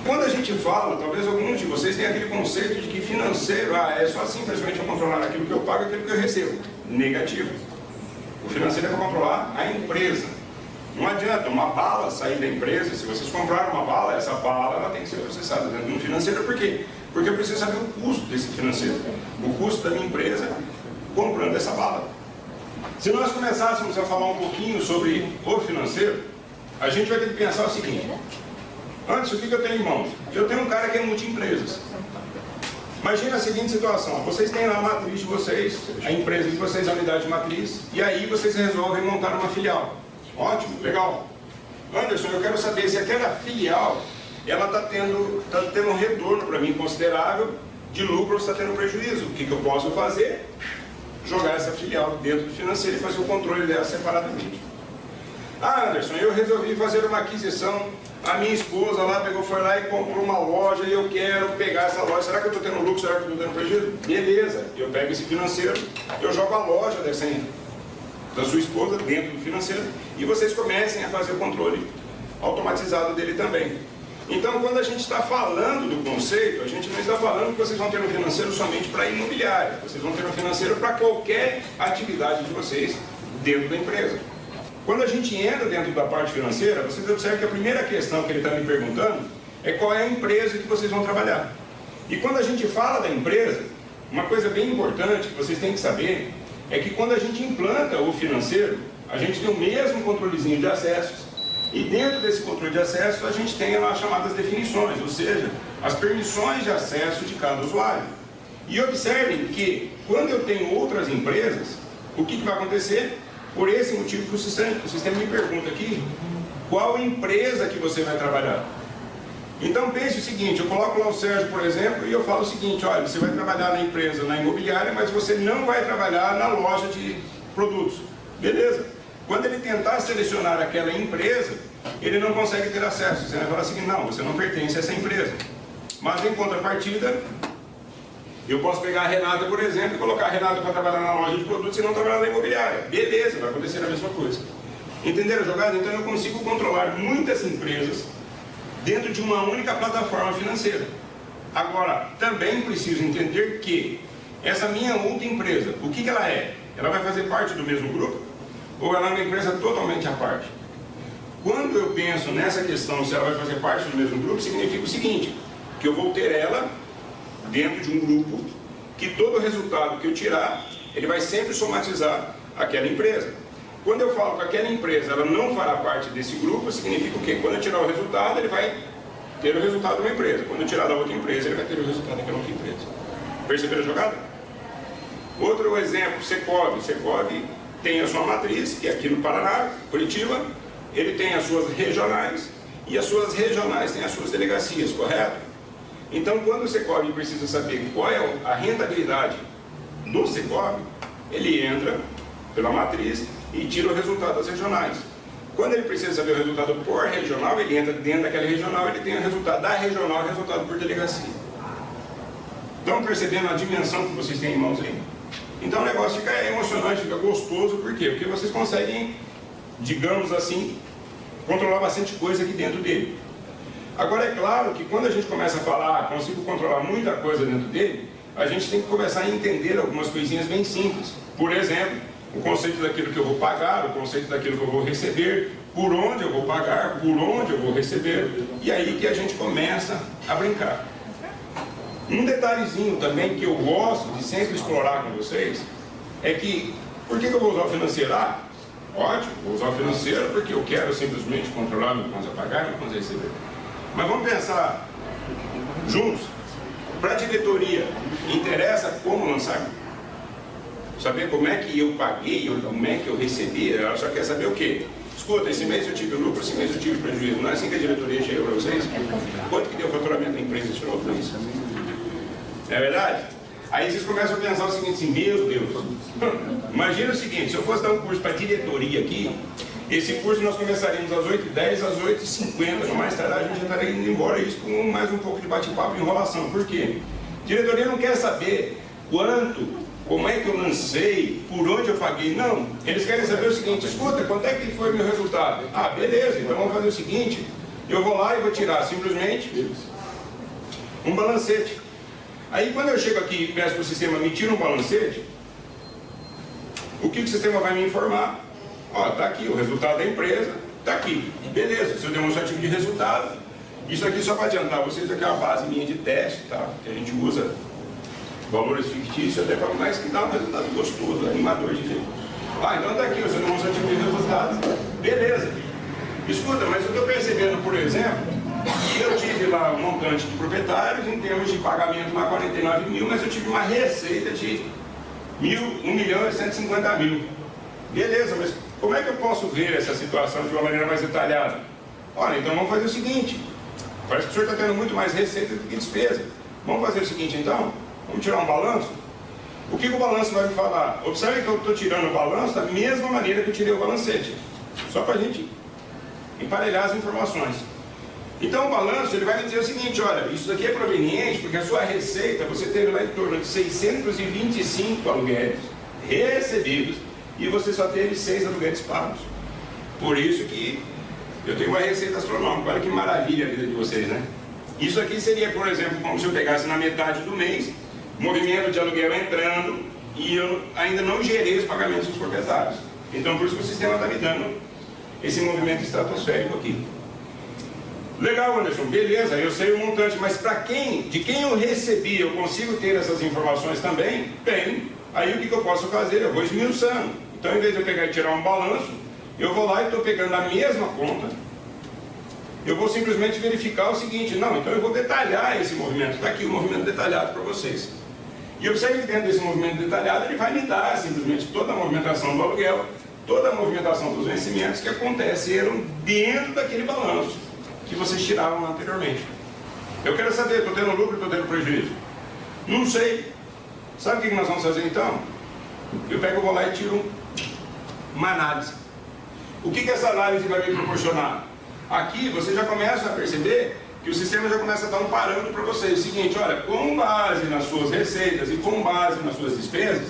quando a gente fala, talvez alguns de vocês tenham aquele conceito de que financeiro, é só simplesmente eu controlar aquilo que eu pago e aquilo que eu recebo. Negativo. O financeiro é para controlar a empresa. Não adianta uma bala sair da empresa. Se vocês compraram uma bala, essa bala ela tem que ser processada dentro do financeiro. Por quê? Porque eu preciso saber o custo desse financeiro. O custo da minha empresa comprando essa bala. Se nós começássemos a falar um pouquinho sobre o financeiro, a gente vai ter que pensar o seguinte. Antes, o que eu tenho em mãos? Eu tenho um cara que é multi-empresas. Imagina a seguinte situação. Vocês têm lá a matriz de vocês, a empresa de vocês, a unidade de matriz, e aí vocês resolvem montar uma filial. Ótimo, legal. Anderson, eu quero saber se aquela filial ela está tendo um retorno para mim considerável de lucro ou está tendo prejuízo. O que eu posso fazer? Jogar essa filial dentro do financeiro e fazer o controle dela separadamente. Ah, Anderson, eu resolvi fazer uma aquisição. A minha esposa lá foi lá e comprou uma loja e eu quero pegar essa loja. Será que eu estou tendo lucro? Será que eu estou tendo prejuízo? Beleza, eu pego esse financeiro, eu jogo a loja da sua esposa dentro do financeiro e vocês comecem a fazer o controle automatizado dele também. Então, quando a gente está falando do conceito, a gente não está falando que vocês vão ter um financeiro somente para imobiliária. Vocês vão ter um financeiro para qualquer atividade de vocês dentro da empresa. Quando a gente entra dentro da parte financeira, vocês observam que a primeira questão que ele está me perguntando é qual é a empresa que vocês vão trabalhar. E quando a gente fala da empresa, uma coisa bem importante que vocês têm que saber é que quando a gente implanta o financeiro, a gente tem o mesmo controlezinho de acessos. E dentro desse controle de acesso, a gente tem as chamadas definições, ou seja, as permissões de acesso de cada usuário. E observem que, quando eu tenho outras empresas, o que vai acontecer? Por esse motivo que o sistema me pergunta aqui, qual empresa que você vai trabalhar? Então pense o seguinte, eu coloco lá o Sérgio, por exemplo, e eu falo o seguinte, olha, você vai trabalhar na empresa, na imobiliária, mas você não vai trabalhar na loja de produtos. Beleza. Quando ele tentar selecionar aquela empresa, ele não consegue ter acesso. Você vai falar assim, não, você não pertence a essa empresa. Mas em contrapartida, eu posso pegar a Renata, por exemplo, e colocar a Renata para trabalhar na loja de produtos e não trabalhar na imobiliária. Beleza, vai acontecer a mesma coisa. Entenderam a jogada? Então eu consigo controlar muitas empresas dentro de uma única plataforma financeira. Agora, também preciso entender que essa minha outra empresa, o que ela é? Ela vai fazer parte do mesmo grupo? Ou ela é uma empresa totalmente à parte? Quando eu penso nessa questão, se ela vai fazer parte do mesmo grupo, significa o seguinte, que eu vou ter ela dentro de um grupo, que todo resultado que eu tirar, ele vai sempre somatizar aquela empresa. Quando eu falo que aquela empresa ela não fará parte desse grupo, significa o quê? Quando eu tirar o resultado, ele vai ter o resultado de uma empresa. Quando eu tirar da outra empresa, ele vai ter o resultado daquela outra empresa. Perceberam a jogada? Outro exemplo, Secov. Secov tem a sua matriz, que é aqui no Paraná, Curitiba. Ele tem as suas regionais, e as suas regionais têm as suas delegacias, correto? Então, quando o Secov precisa saber qual é a rentabilidade do Secov, ele entra pela matriz e tira o resultado das regionais. Quando ele precisa saber o resultado por regional, ele entra dentro daquela regional, ele tem o resultado da regional e o resultado por delegacia. Estão percebendo a dimensão que vocês têm em mãos aí? Então o negócio fica emocionante, fica gostoso, por quê? Porque vocês conseguem, digamos assim, controlar bastante coisa aqui dentro dele. Agora é claro que quando a gente começa a falar, consigo controlar muita coisa dentro dele, a gente tem que começar a entender algumas coisinhas bem simples. Por exemplo, o conceito daquilo que eu vou pagar, o conceito daquilo que eu vou receber, por onde eu vou pagar, por onde eu vou receber, e aí que a gente começa a brincar. Um detalhezinho também que eu gosto de sempre explorar com vocês, é que, por que eu vou usar o financeiro? Ah, ótimo, vou usar o financeiro porque eu quero simplesmente controlar meu contas a pagar e meu contas a receber. Mas vamos pensar juntos. Para a diretoria, interessa como lançar? Saber como é que eu paguei, como é que eu recebi, ela só quer saber o quê? Escuta, esse mês eu tive lucro, esse mês eu tive prejuízo. Não é assim que a diretoria chega para vocês? Quanto que deu o faturamento da empresa esse final do mês? É verdade? Aí vocês começam a pensar o seguinte, assim, meu Deus, imagina o seguinte, se eu fosse dar um curso para diretoria aqui, esse curso nós começaríamos às 8h10, às 8h50, no mais tarde a gente já estaria indo embora, isso com mais um pouco de bate-papo e enrolação. Por quê? Diretoria não quer saber quanto, como é que eu lancei, por onde eu paguei, não. Eles querem saber o seguinte, escuta, quanto é que foi o meu resultado? Ah, beleza, então vamos fazer o seguinte, eu vou lá e vou tirar simplesmente um balancete. Aí quando eu chego aqui e peço para o sistema me tira um balancete, o que o sistema vai me informar? Ó, está aqui o resultado da empresa, está aqui. Beleza, seu demonstrativo de resultado. Isso aqui só para adiantar vocês, aqui é uma base minha de teste, tá? Que a gente usa valores fictícios até para mais que dá um resultado gostoso, animador de ver. Então está aqui o seu demonstrativo de resultados. Beleza. Escuta, mas eu estou percebendo, por exemplo, que eu tive lá um montante de proprietários em termos de pagamento lá 49 mil, mas eu tive uma receita de 1.150.000. Beleza, mas como é que eu posso ver essa situação de uma maneira mais detalhada? Olha, então vamos fazer o seguinte. Parece que o senhor está tendo muito mais receita do que despesa. Vamos fazer o seguinte então? Vamos tirar um balanço? O que o balanço vai me falar? Observe que eu estou tirando o balanço da mesma maneira que eu tirei o balancete. Só para a gente emparelhar as informações. Então o balanço ele vai me dizer o seguinte, olha, isso daqui é proveniente porque a sua receita, você teve lá em torno de 625 aluguéis recebidos e você só teve 6 aluguéis pagos. Por isso que eu tenho uma receita astronômica. Olha que maravilha a vida de vocês, né? Isso aqui seria, por exemplo, como se eu pegasse na metade do mês, movimento de aluguel entrando e eu ainda não gerei os pagamentos dos proprietários. Então por isso que o sistema está me dando esse movimento estratosférico aqui. Legal, Anderson, beleza, eu sei o montante, mas de quem eu recebi, eu consigo ter essas informações também? Tem. Aí o que eu posso fazer? Eu vou esmiuçando. Então, em vez de eu pegar e tirar um balanço, eu vou lá e estou pegando a mesma conta, eu vou simplesmente verificar o seguinte, não, então eu vou detalhar esse movimento, está aqui o movimento detalhado para vocês. E observe que dentro desse movimento detalhado, ele vai me dar simplesmente toda a movimentação do aluguel, toda a movimentação dos vencimentos que aconteceram dentro daquele balanço que vocês tiraram anteriormente. Eu quero saber, estou tendo lucro, estou tendo prejuízo? Não sei. Sabe o que nós vamos fazer então? Eu pego, vou lá e tiro uma análise. O que essa análise vai me proporcionar? Aqui você já começa a perceber que o sistema já começa a dar um parâmetro para vocês. O seguinte, olha, com base nas suas receitas e com base nas suas despesas,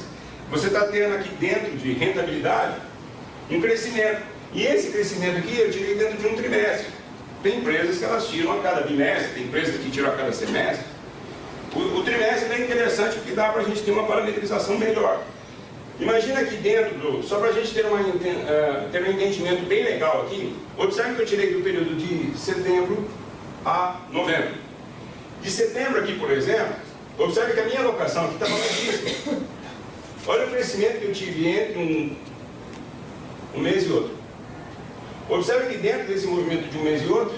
você está tendo aqui dentro de rentabilidade um crescimento. E esse crescimento aqui eu tirei dentro de um trimestre. Tem empresas que elas tiram a cada bimestre, tem empresas que tiram a cada semestre. O trimestre é interessante porque dá para a gente ter uma parametrização melhor. Imagina aqui dentro, só para a gente ter um entendimento bem legal aqui, observe que eu tirei do período de setembro a novembro. De setembro aqui, por exemplo, observe que a minha alocação aqui está falando disso. Olha o crescimento que eu tive entre um mês e outro. Observe que dentro desse movimento de um mês e outro,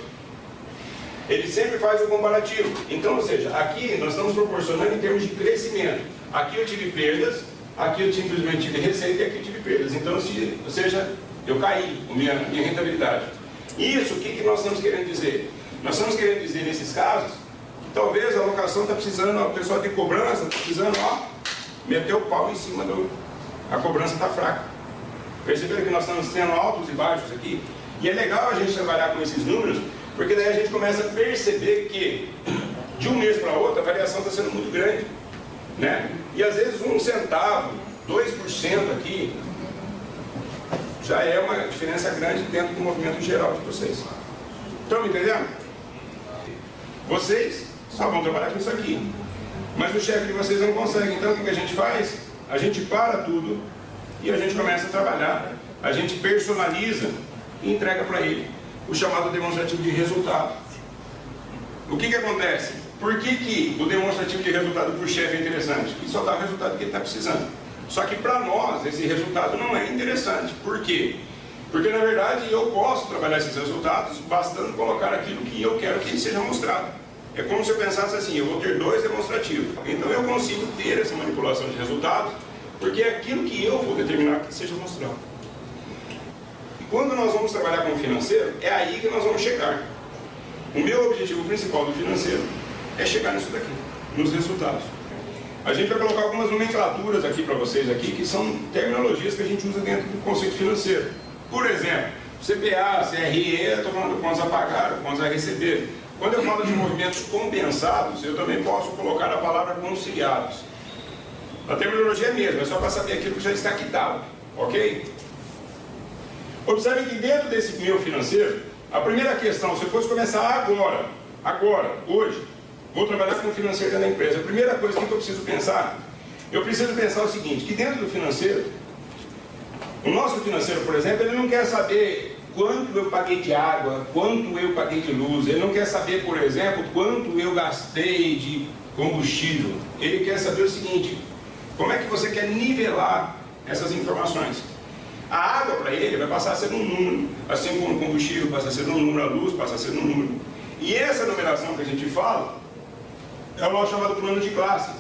ele sempre faz o comparativo. Então, ou seja, aqui nós estamos proporcionando em termos de crescimento. Aqui eu tive perdas, aqui eu simplesmente tive receita e aqui eu tive perdas. Então, ou seja, eu caí, minha rentabilidade. Isso, o que nós estamos querendo dizer? Nós estamos querendo dizer, nesses casos, que talvez a alocação está precisando, o pessoal de cobrança está precisando, meter o pau em cima a cobrança está fraca. Perceberam que nós estamos tendo altos e baixos aqui? E é legal a gente trabalhar com esses números, porque daí a gente começa a perceber que de um mês para outro a variação está sendo muito grande, né? E às vezes 1 centavo, 2% aqui, já é uma diferença grande dentro do movimento geral de vocês. Estão me entendendo? Vocês só vão trabalhar com isso aqui, mas o chefe de vocês não consegue. Então o que a gente faz? A gente para tudo e a gente começa a trabalhar, a gente personaliza e entrega para ele o chamado demonstrativo de resultado. O que acontece? Por que o demonstrativo de resultado para o chefe é interessante? Ele só dá o resultado que ele está precisando. Só que para nós esse resultado não é interessante. Por quê? Porque na verdade eu posso trabalhar esses resultados bastando colocar aquilo que eu quero que ele seja mostrado. É como se eu pensasse assim, eu vou ter 2 demonstrativos. Então eu consigo ter essa manipulação de resultados, porque é aquilo que eu vou determinar que seja mostrado. E quando nós vamos trabalhar com o financeiro, é aí que nós vamos chegar. O meu objetivo principal do financeiro é chegar nisso daqui, nos resultados. A gente vai colocar algumas nomenclaturas aqui para vocês aqui, que são terminologias que a gente usa dentro do conceito financeiro. Por exemplo, CPA, CRE, eu estou falando de contas a pagar, contas a receber. Quando eu falo de movimentos compensados, eu também posso colocar a palavra conciliados. A terminologia é a mesma, é só para saber aquilo que já está quitado, ok? Observe que dentro desse meu financeiro, a primeira questão, se eu fosse começar agora, hoje, vou trabalhar com o financeiro dentro da empresa. A primeira coisa que eu preciso pensar, eu preciso pensar o seguinte, que dentro do financeiro, o nosso financeiro, por exemplo, ele não quer saber quanto eu paguei de água, quanto eu paguei de luz, ele não quer saber, por exemplo, quanto eu gastei de combustível. Ele quer saber o seguinte, como é que você quer nivelar essas informações. A água para ele vai passar a ser um número, assim como o combustível passa a ser um número, a luz passa a ser um número. E essa numeração que a gente fala, é o nosso chamado plano de classe.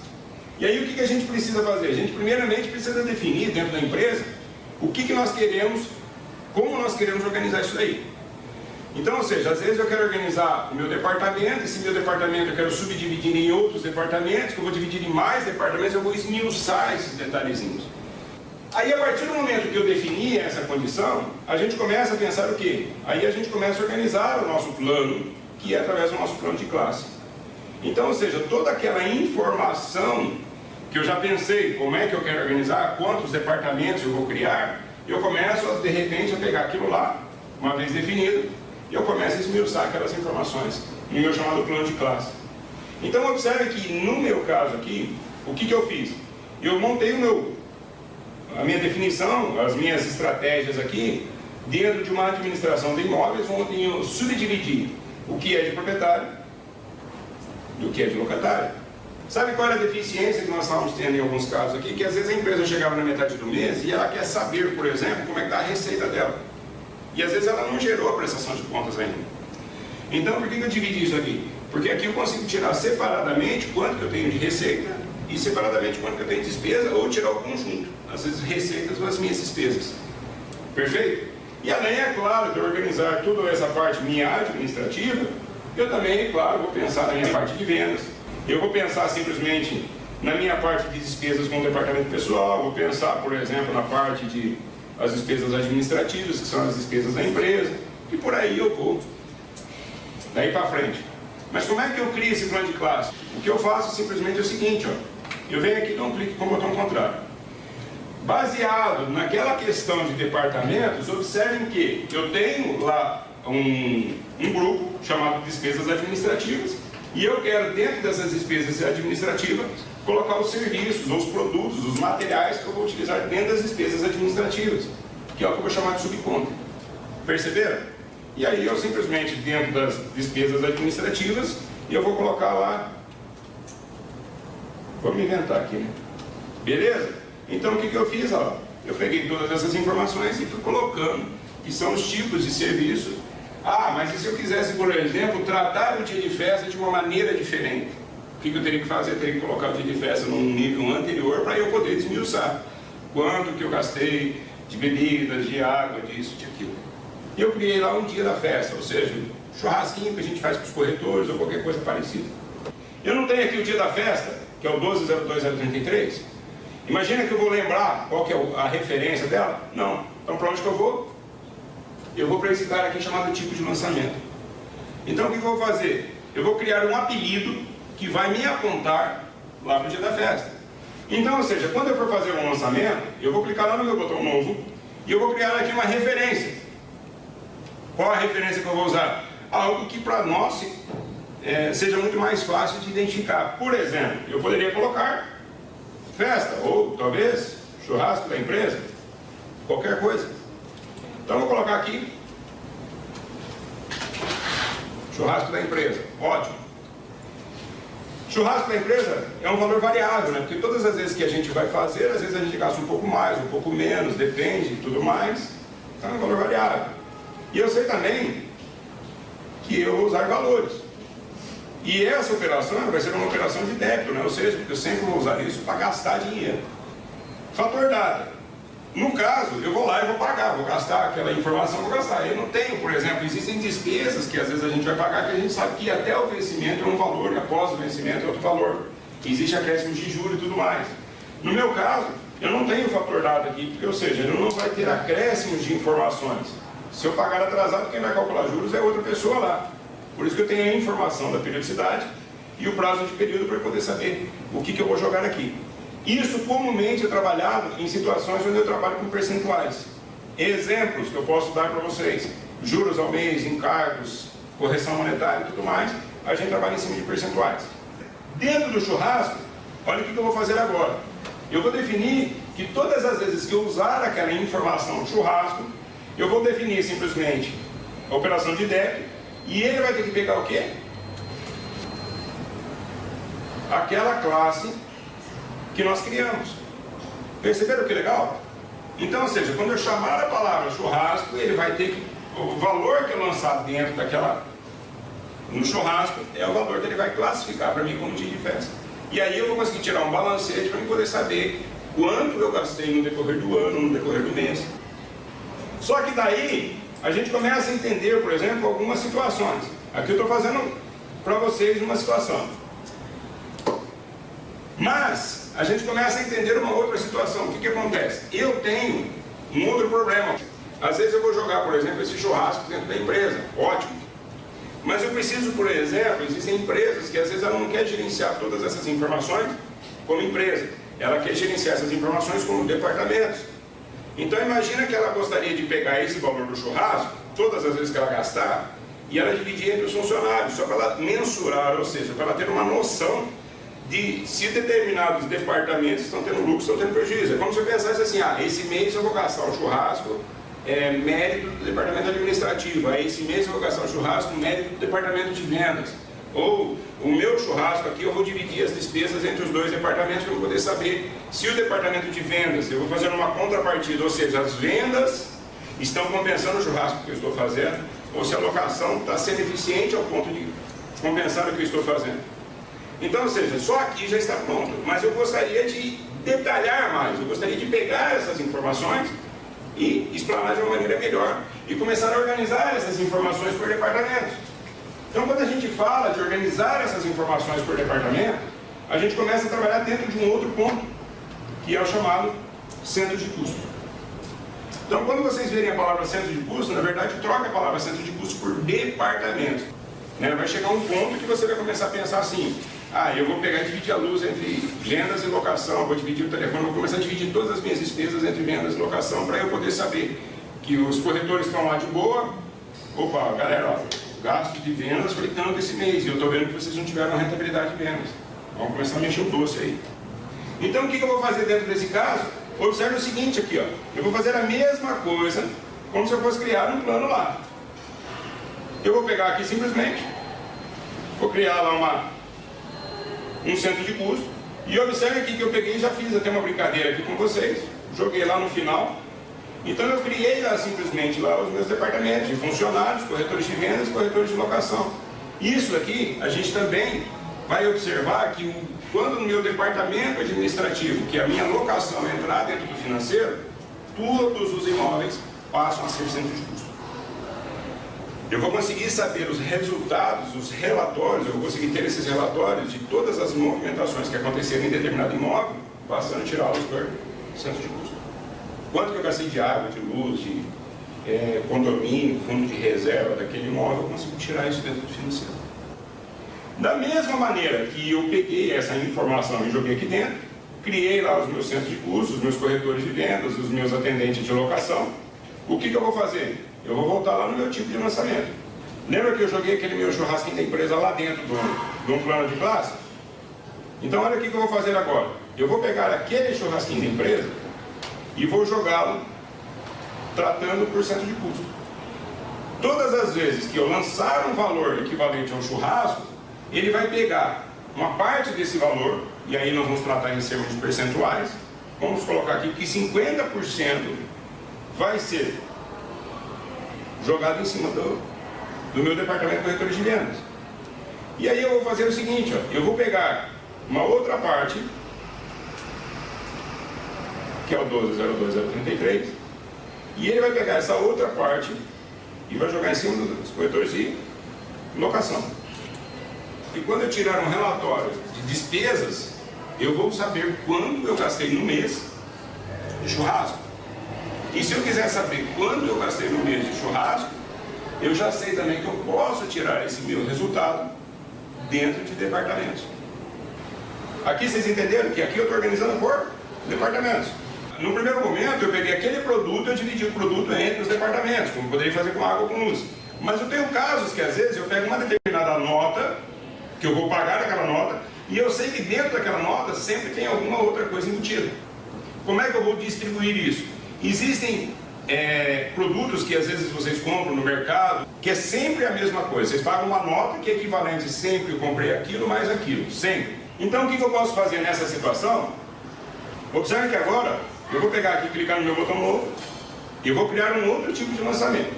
E aí o que a gente precisa fazer? A gente primeiramente precisa definir dentro da empresa o que nós queremos, como nós queremos organizar isso daí. Então, ou seja, às vezes eu quero organizar o meu departamento, esse meu departamento eu quero subdividir em outros departamentos, que eu vou dividir em mais departamentos, eu vou esmiuçar esses detalhezinhos. Aí, a partir do momento que eu defini essa condição, a gente começa a pensar o quê? Aí a gente começa a organizar o nosso plano, que é através do nosso plano de classe. Então, ou seja, toda aquela informação que eu já pensei, como é que eu quero organizar, quantos departamentos eu vou criar, eu começo, de repente, a pegar aquilo lá, uma vez definido, e eu começo a esmiuçar aquelas informações no meu chamado plano de classe. Então, observe que, no meu caso aqui, o que eu fiz? Eu montei a minha definição, as minhas estratégias aqui, dentro de uma administração de imóveis, onde eu subdividi o que é de proprietário do que é de locatário. Sabe qual era a deficiência que nós estávamos tendo em alguns casos aqui? Que às vezes a empresa chegava na metade do mês e ela quer saber, por exemplo, como é que está a receita dela. E às vezes ela não gerou a prestação de contas ainda. Então, por que eu dividi isso aqui? Porque aqui eu consigo tirar separadamente quanto que eu tenho de receita e separadamente quanto que eu tenho de despesa, ou tirar o conjunto, às vezes receitas ou as minhas despesas. Perfeito? E além, é claro, de eu organizar toda essa parte minha administrativa, eu também, claro, vou pensar na minha parte de vendas. Eu vou pensar simplesmente na minha parte de despesas com o departamento pessoal, vou pensar, por exemplo, na parte de as despesas administrativas, que são as despesas da empresa, e por aí eu vou, daí para frente. Mas como é que eu crio esse plano de classe? O que eu faço simplesmente é o seguinte, ó, eu venho aqui e dou um clique com o botão contrário. Baseado naquela questão de departamentos, observem que eu tenho lá um grupo chamado despesas administrativas, e eu quero, dentro dessas despesas administrativas, colocar os serviços, os produtos, os materiais que eu vou utilizar dentro das despesas administrativas, que é o que eu vou chamar de subconta. Perceberam? E aí eu simplesmente, dentro das despesas administrativas, eu vou colocar lá, vamos inventar aqui, né? Beleza? Então o que eu fiz? Ó, eu peguei todas essas informações e fui colocando, que são os tipos de serviço. Ah, mas e se eu quisesse, por exemplo, tratar o dia de festa de uma maneira diferente? O que eu teria que fazer? Eu teria que colocar o dia de festa num nível anterior para eu poder desmiuçar quanto que eu gastei de bebidas, de água, disso, de aquilo. E eu criei lá um dia da festa, ou seja, churrasquinho que a gente faz para os corretores ou qualquer coisa parecida. Eu não tenho aqui o dia da festa, que é o 12.02.033. Imagina que eu vou lembrar qual que é a referência dela? Não. Então para onde que eu vou? Eu vou para esse cara aqui chamado tipo de lançamento. Então o que eu vou fazer? Eu vou criar um apelido que vai me apontar lá para o dia da festa. Então, ou seja, quando eu for fazer um lançamento, eu vou clicar lá no meu botão novo e eu vou criar aqui uma referência. Qual a referência que eu vou usar? Algo que para nós seja muito mais fácil de identificar. Por exemplo, eu poderia colocar festa, ou talvez churrasco da empresa, qualquer coisa. Então eu vou colocar aqui churrasco da empresa, ótimo. Churrasco da empresa é um valor variável, né? Porque todas as vezes que a gente vai fazer, às vezes a gente gasta um pouco mais, um pouco menos, depende e tudo mais. Então é um valor variável. E eu sei também que eu vou usar valores. E essa operação vai ser uma operação de débito, né? Ou seja, eu sempre vou usar isso para gastar dinheiro. Fator data. No caso, eu vou lá e vou pagar, vou gastar aquela informação, vou gastar. Eu não tenho, por exemplo, existem despesas que às vezes a gente vai pagar que a gente sabe que até o vencimento é um valor, e após o vencimento é outro valor. Existe acréscimo de juros e tudo mais. No meu caso, eu não tenho o fator data aqui, porque, ou seja, ele não vai ter acréscimos de informações. Se eu pagar atrasado, quem vai calcular juros é outra pessoa lá. Por isso que eu tenho a informação da periodicidade e o prazo de período para eu poder saber o que eu vou jogar aqui. Isso comumente é trabalhado em situações onde eu trabalho com percentuais. Exemplos que eu posso dar para vocês: juros ao mês, encargos, correção monetária e tudo mais, a gente trabalha em cima de percentuais. Dentro do churrasco, olha o que eu vou fazer agora. Eu vou definir que todas as vezes que eu usar aquela informação churrasco, eu vou definir simplesmente a operação de débito, e ele vai ter que pegar o quê? Aquela classe que nós criamos. Perceberam que legal? Então, ou seja, quando eu chamar a palavra churrasco, ele vai ter que, o valor que eu lançar dentro daquela, no churrasco, é o valor que ele vai classificar para mim como dia de festa. E aí eu vou conseguir tirar um balancete para poder saber quanto eu gastei no decorrer do ano, no decorrer do mês. Só que daí, a gente começa a entender, por exemplo, algumas situações. Aqui eu estou fazendo para vocês uma situação. Mas, a gente começa a entender uma outra situação. O que acontece? Eu tenho um outro problema. Às vezes eu vou jogar, por exemplo, esse churrasco dentro da empresa. Ótimo. Mas eu preciso, por exemplo, existem empresas que às vezes ela não quer gerenciar todas essas informações como empresa. Ela quer gerenciar essas informações como departamentos. Então imagina que ela gostaria de pegar esse valor do churrasco, todas as vezes que ela gastar, e ela dividir entre os funcionários, só para ela mensurar, ou seja, para ela ter uma noção de se determinados departamentos estão tendo lucro, estão tendo prejuízo. É como se eu pensasse assim, esse mês eu vou gastar o churrasco, mérito do departamento administrativo, esse mês eu vou gastar o churrasco, mérito do departamento de vendas. Ou o meu churrasco aqui eu vou dividir as despesas entre os dois departamentos para eu poder saber se o departamento de vendas, eu vou fazer uma contrapartida, ou seja, as vendas estão compensando o churrasco que eu estou fazendo, ou se a locação está sendo eficiente ao ponto de compensar o que eu estou fazendo. Então, ou seja, só aqui já está pronto, mas eu gostaria de detalhar mais, eu gostaria de pegar essas informações e explanar de uma maneira melhor e começar a organizar essas informações por departamentos. Então, quando a gente fala de organizar essas informações por departamento, a gente começa a trabalhar dentro de um outro ponto, que é o chamado centro de custo. Então, quando vocês verem a palavra centro de custo, na verdade, troca a palavra centro de custo por departamento. Vai chegar um ponto que você vai começar a pensar assim, eu vou pegar e dividir a luz entre vendas e locação, vou dividir o telefone, vou começar a dividir todas as minhas despesas entre vendas e locação, para eu poder saber que os corretores estão lá de boa. Opa, galera, o gasto de vendas foi tanto esse mês, e eu estou vendo que vocês não tiveram rentabilidade de vendas. Vamos começar a mexer o doce aí. Então, o que eu vou fazer dentro desse caso? Observe o seguinte aqui, eu vou fazer a mesma coisa, como se eu fosse criar um plano lá. Eu vou pegar aqui simplesmente, vou criar lá um centro de custo, e observe aqui que eu peguei e já fiz até uma brincadeira aqui com vocês, joguei lá no final. Então eu criei lá simplesmente lá os meus departamentos de funcionários, corretores de vendas, corretores de locação. Isso aqui a gente também vai observar que quando no meu departamento administrativo, que é a minha locação entrar dentro do financeiro, todos os imóveis passam a ser centro de custo. Eu vou conseguir saber os resultados, os relatórios, eu vou conseguir ter esses relatórios de todas as movimentações que aconteceram em determinado imóvel, passando a tirá-los para centro de custo. Quanto que eu gastei de água, de luz, de condomínio, fundo de reserva daquele imóvel, eu consigo tirar isso dentro do financeiro. Da mesma maneira que eu peguei essa informação e joguei aqui dentro, criei lá os meus centros de custos, os meus corretores de vendas, os meus atendentes de locação, o que eu vou fazer? Eu vou voltar lá no meu tipo de lançamento. Lembra que eu joguei aquele meu churrasquinho da empresa lá dentro de um plano de classe? Então olha o que eu vou fazer agora. Eu vou pegar aquele churrasquinho da empresa e vou jogá-lo tratando por centro de custo. Todas as vezes que eu lançar um valor equivalente a um churrasco, ele vai pegar uma parte desse valor, e aí nós vamos tratar em termos de percentuais. Vamos colocar aqui que 50% vai ser jogado em cima do meu departamento de corretores de vendas. E aí eu vou fazer o seguinte, eu vou pegar uma outra parte, que é o 12.02.033, e ele vai pegar essa outra parte e vai jogar em cima dos corretores de locação. E quando eu tirar um relatório de despesas, eu vou saber quanto eu gastei no mês de churrasco. E se eu quiser saber quanto eu gastei no mês de churrasco, eu já sei também que eu posso tirar esse meu resultado dentro de departamentos. Aqui vocês entenderam que aqui eu estou organizando por departamentos. No primeiro momento eu peguei aquele produto e eu dividi o produto entre os departamentos, como eu poderia fazer com água ou com luz. Mas eu tenho casos que às vezes eu pego uma determinada nota, que eu vou pagar aquela nota, E eu sei que dentro daquela nota sempre tem alguma outra coisa embutida. Como é que eu vou distribuir isso? Existem produtos que às vezes vocês compram no mercado, que é sempre a mesma coisa. Vocês pagam uma nota que é equivalente sempre, eu comprei aquilo mais aquilo, sempre. Então o que eu posso fazer nessa situação? Observe que agora eu vou pegar aqui, clicar no meu botão novo e vou criar um outro tipo de lançamento.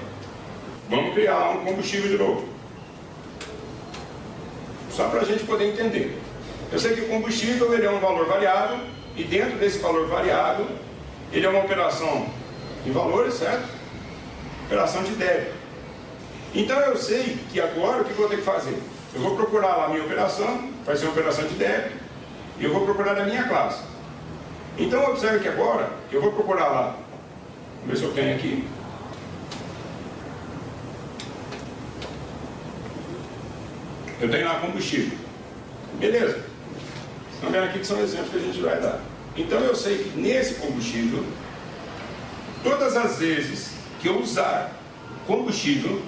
Vamos criar um combustível de novo. Só para a gente poder entender. Eu sei que o combustível ele é um valor variável e dentro desse valor variável ele é uma operação em valores, certo? Operação de débito. Então eu sei que agora o que eu vou ter que fazer? Eu vou procurar lá a minha operação, vai ser uma operação de débito, e eu vou procurar da minha classe. Então observe que agora eu vou procurar lá, vamos ver se eu tenho aqui. Eu tenho lá combustível. Beleza. Estão vendo aqui que são exemplos que a gente vai dar. Então eu sei que nesse combustível, todas as vezes que eu usar combustível,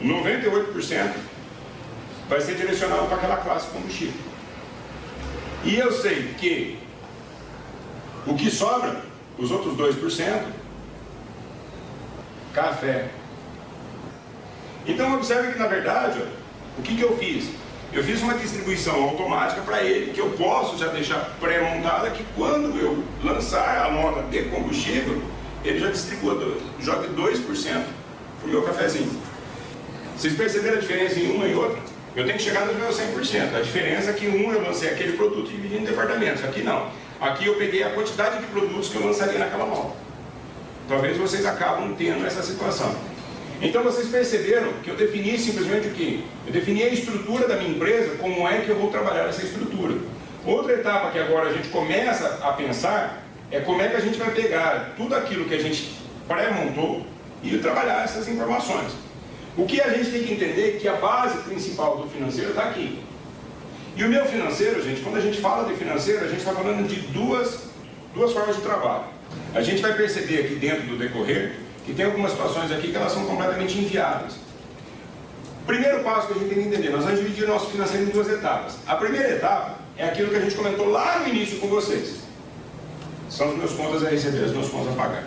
98% vai ser direcionado para aquela classe combustível. E eu sei que o que sobra, os outros 2%, café. Então observe que na verdade, o que eu fiz? Eu fiz uma distribuição automática para ele, que eu posso já deixar pré-montada, que quando eu lançar a nota de combustível, ele já distribua, joga 2% para o meu cafezinho. Vocês perceberam a diferença em uma e outra? Eu tenho que chegar no meu 100%. A diferença é que eu lancei aquele produto dividido em departamentos. Aqui não. Aqui eu peguei a quantidade de produtos que eu lançaria naquela nota. Talvez vocês acabam tendo essa situação. Então vocês perceberam que eu defini simplesmente o quê? Eu defini a estrutura da minha empresa, como é que eu vou trabalhar essa estrutura. Outra etapa que agora a gente começa a pensar é como é que a gente vai pegar tudo aquilo que a gente pré-montou e trabalhar essas informações. O que a gente tem que entender é que a base principal do financeiro está aqui. E o meu financeiro, gente, quando a gente fala de financeiro, a gente está falando de duas formas de trabalho. A gente vai perceber aqui dentro do decorrer que tem algumas situações aqui que elas são completamente inviáveis. Primeiro passo que a gente tem que entender, nós vamos dividir o nosso financeiro em duas etapas. A primeira etapa é aquilo que a gente comentou lá no início com vocês. São os meus contas a receber, as minhas contas a pagar.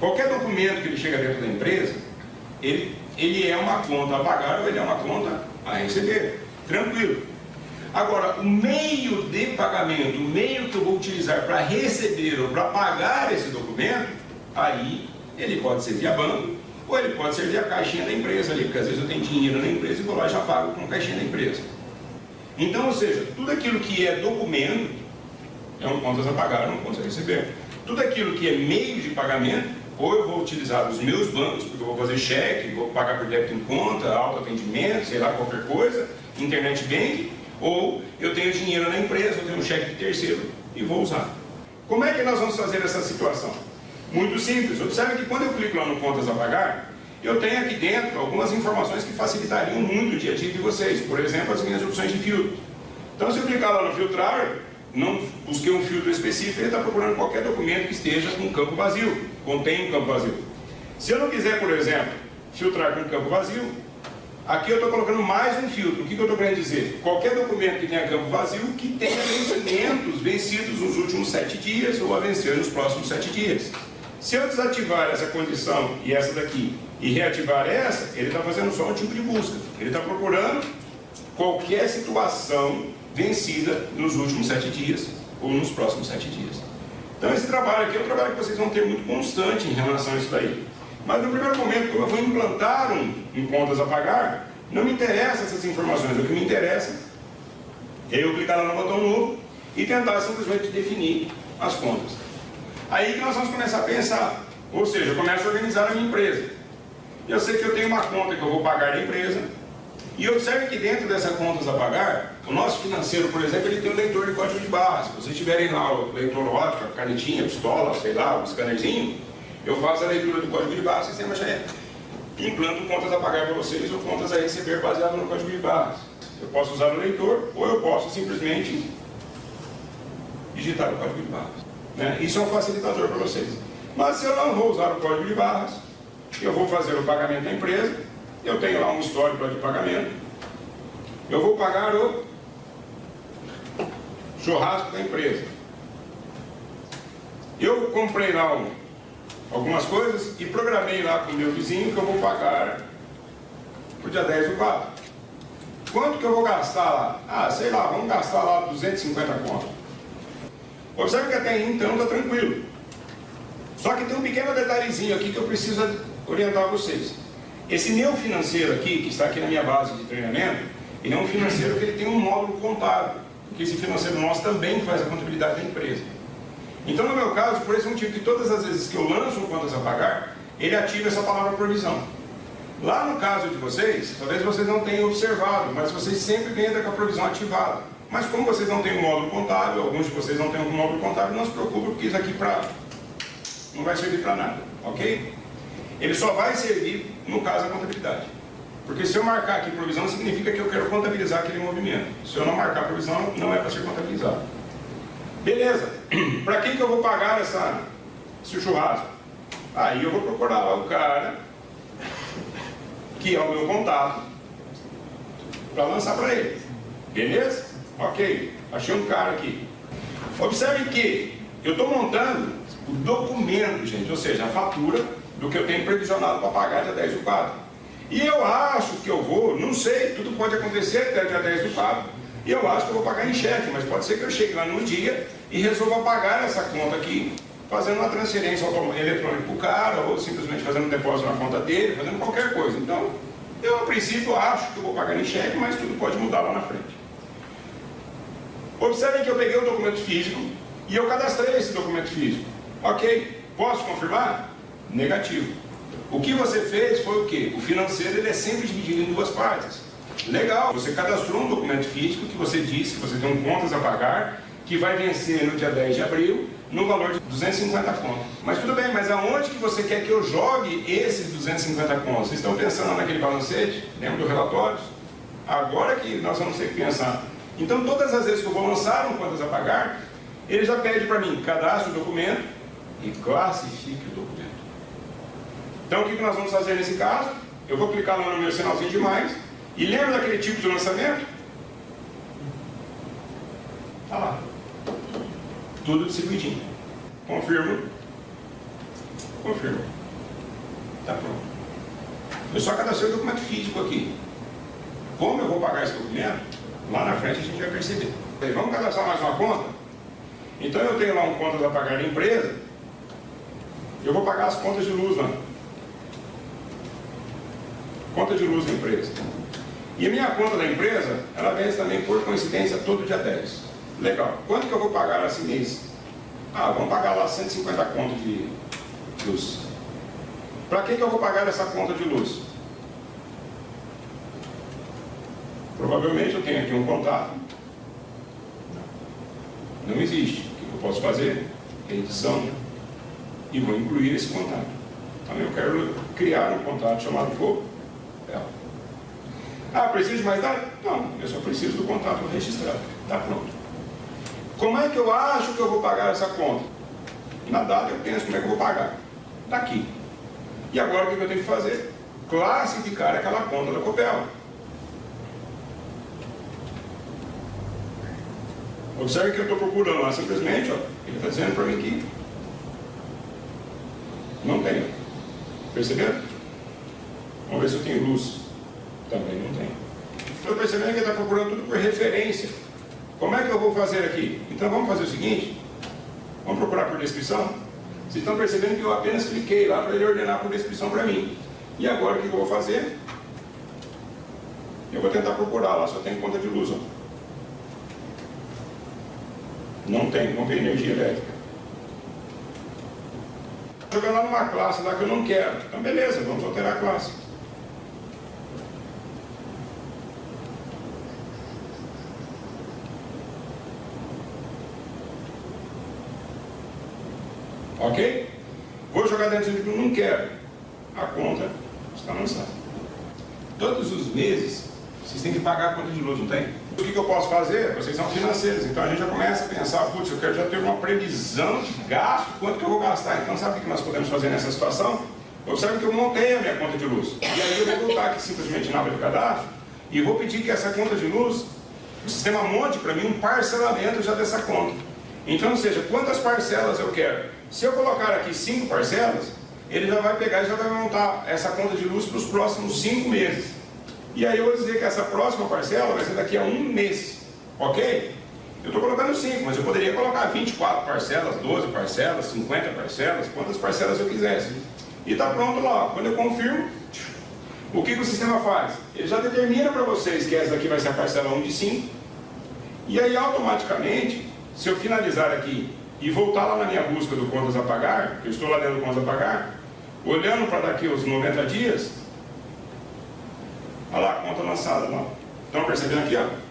Qualquer documento que ele chega dentro da empresa, ele é uma conta a pagar ou ele é uma conta a receber. Tranquilo. Agora, o meio de pagamento, o meio que eu vou utilizar para receber ou para pagar esse documento, aí ele pode ser via banco ou ele pode ser via caixinha da empresa ali, porque às vezes eu tenho dinheiro na empresa e vou lá e já pago com a caixinha da empresa. Então, ou seja, tudo aquilo que é documento é um contas a pagar, não contas a receber. Tudo aquilo que é meio de pagamento, ou eu vou utilizar os meus bancos, porque eu vou fazer cheque, vou pagar por débito em conta, autoatendimento, sei lá, qualquer coisa, internet banking, ou eu tenho dinheiro na empresa, eu tenho um cheque de terceiro e vou usar. Como é que nós vamos fazer essa situação? Muito simples. Observe que quando eu clico lá no contas a pagar, eu tenho aqui dentro algumas informações que facilitariam muito o dia a dia de vocês. Por exemplo, as minhas opções de filtro. Então, se eu clicar lá no filtrar, não busquei um filtro específico, ele está procurando qualquer documento que esteja com campo vazio, contém um campo vazio. Se eu não quiser, por exemplo, filtrar com campo vazio, aqui eu estou colocando mais um filtro. O que eu estou querendo dizer? Qualquer documento que tenha campo vazio, que tenha vencimentos vencidos nos últimos 7 dias ou a vencer nos próximos 7 dias. Se eu desativar essa condição e essa daqui e reativar essa, ele está fazendo só um tipo de busca. Ele está procurando qualquer situação vencida nos últimos 7 dias ou nos próximos 7 dias. Então esse trabalho aqui é um trabalho que vocês vão ter muito constante em relação a isso daí. Mas no primeiro momento, como eu vou implantar em contas a pagar, não me interessa essas informações. O que me interessa é eu clicar lá no botão novo e tentar simplesmente definir as contas. Aí que nós vamos começar a pensar, ou seja, eu começo a organizar a minha empresa. Eu sei que eu tenho uma conta que eu vou pagar da empresa, e observe que dentro dessa contas a pagar, o nosso financeiro, por exemplo, ele tem um leitor de código de barras. Se vocês tiverem lá o leitor óptico, a canetinha, a pistola, sei lá, o scannerzinho, eu faço a leitura do código de barras, o sistema já implanto contas a pagar para vocês ou contas a receber baseado no código de barras. Eu posso usar o leitor ou eu posso simplesmente digitar o código de barras. Isso é um facilitador para vocês. Mas se eu não vou usar o código de barras, eu vou fazer o pagamento da empresa, eu tenho lá um histórico de pagamento, eu vou pagar o churrasco da empresa. Eu comprei lá algumas coisas e programei lá com o meu vizinho que eu vou pagar no dia 10 do 4. Quanto que eu vou gastar lá? Ah, sei lá, vamos gastar lá 250 conto. Observe que até aí então está tranquilo. Só que tem um pequeno detalhezinho aqui que eu preciso orientar vocês. Esse meu financeiro aqui, que está aqui na minha base de treinamento, ele é um financeiro que ele tem um módulo contábil, porque esse financeiro nosso também faz a contabilidade da empresa. Então, no meu caso, por esse motivo que todas as vezes que eu lanço contas a pagar, ele ativa essa palavra provisão. Lá no caso de vocês, talvez vocês não tenham observado, mas vocês sempre entram com a provisão ativada. Mas como vocês não têm um módulo contábil, alguns de vocês não têm um módulo contábil, não se preocupem, porque isso aqui não vai servir para nada, ok? Ele só vai servir no caso da contabilidade. Porque se eu marcar aqui provisão, significa que eu quero contabilizar aquele movimento. Se eu não marcar provisão, não é para ser contabilizado. Beleza. Para quem que eu vou pagar esse churrasco? Aí eu vou procurar lá o cara, que é o meu contato, para lançar para ele. Beleza? Ok. Achei um cara aqui. Observe que eu estou montando o documento, gente, ou seja, a fatura do que eu tenho previsionado para pagar dia 10 do 4. E eu acho que eu vou, não sei, tudo pode acontecer até dia 10 do 4. E eu acho que eu vou pagar em cheque, mas pode ser que eu chegue lá num dia e resolva pagar essa conta aqui, fazendo uma transferência eletrônica para o cara, ou simplesmente fazendo um depósito na conta dele, fazendo qualquer coisa. Então, eu a princípio acho que eu vou pagar em cheque, mas tudo pode mudar lá na frente. Observem que eu peguei o documento físico e eu cadastrei esse documento físico. Ok, posso confirmar? Negativo. O que você fez foi o quê? O financeiro ele é sempre dividido em duas partes. Legal, você cadastrou um documento físico que você disse que você tem contas a pagar, que vai vencer no dia 10 de abril, no valor de 250 contos. Mas tudo bem, mas aonde que você quer que eu jogue esses 250 contos? Vocês estão pensando naquele balancete? Lembra dos relatórios? Agora que nós vamos ter que pensar. Então, todas as vezes que eu vou lançar um contas a pagar, ele já pede para mim, cadastre o documento e classifique o documento. Então, o que nós vamos fazer nesse caso? Eu vou clicar lá no meu sinalzinho de mais. E lembra daquele tipo de lançamento? Está lá. Tudo distribuidinho. Confirmo. Confirmo. Está pronto. Eu só cadastrei o documento físico aqui. Como eu vou pagar esse documento? Lá na frente a gente vai perceber. Vamos cadastrar mais uma conta? Então eu tenho lá um conta a pagar da empresa. Eu vou pagar as contas de luz lá. Conta de luz da empresa. E a minha conta da empresa, ela vence também por coincidência todo dia 10. Legal. Quanto que eu vou pagar esse mês? Ah, vamos pagar lá 150 contas de luz. Para que eu vou pagar essa conta de luz? Provavelmente eu tenho aqui um contato. Não existe. O que eu posso fazer? Edição. E vou incluir esse contato. Então eu quero criar um contato chamado Fogo. Ah, preciso de mais nada? Não, eu só preciso do contato registrado. Está pronto. Como é que eu acho que eu vou pagar essa conta? Na data eu penso como é que eu vou pagar. Está aqui. E agora o que eu tenho que fazer? Classificar aquela conta da Copel. Observe que eu estou procurando lá simplesmente, ó, ele está dizendo para mim que não tem. Perceberam? Vamos ver se eu tenho luz. Também não tem. Estou percebendo que ele está procurando tudo por referência. Como é que eu vou fazer aqui? Então vamos fazer o seguinte. Vamos procurar por descrição. Vocês estão percebendo que eu apenas cliquei lá para ele ordenar por descrição para mim. E agora o que eu vou fazer? Eu vou tentar procurar lá, só tem conta de luz. Ó. Não tem energia elétrica. Jogando lá numa classe lá que eu não quero. Então beleza, vamos alterar a classe. Ok? Vou jogar dentro do que eu não quero. A conta está lançada. Todos os meses, vocês têm que pagar a conta de luz, não tem? O que eu posso fazer? Vocês são financeiros, então a gente já começa a pensar, putz, eu quero já ter uma previsão de gasto, quanto que eu vou gastar. Então sabe o que nós podemos fazer nessa situação? Observe que eu montei a minha conta de luz. E aí eu vou voltar aqui simplesmente na aba de cadastro e vou pedir que essa conta de luz O sistema monte para mim um parcelamento já dessa conta. Então, ou seja, quantas parcelas eu quero? Se eu colocar aqui 5 parcelas, ele já vai pegar e já vai montar essa conta de luz para os próximos 5 meses. E aí eu vou dizer que essa próxima parcela vai ser daqui a 1 mês. Ok? Eu estou colocando 5, mas eu poderia colocar 24 parcelas, 12 parcelas, 50 parcelas, quantas parcelas eu quisesse. E está pronto lá. Quando eu confirmo, o que o sistema faz? Ele já determina para vocês que essa daqui vai ser a parcela 1 de 5. E aí automaticamente, se eu finalizar aqui e voltar lá na minha busca do contas a pagar, que eu estou lá dentro do contas a pagar, olhando para daqui os 90 dias, olha lá a conta lançada lá. Estão percebendo aqui, ó?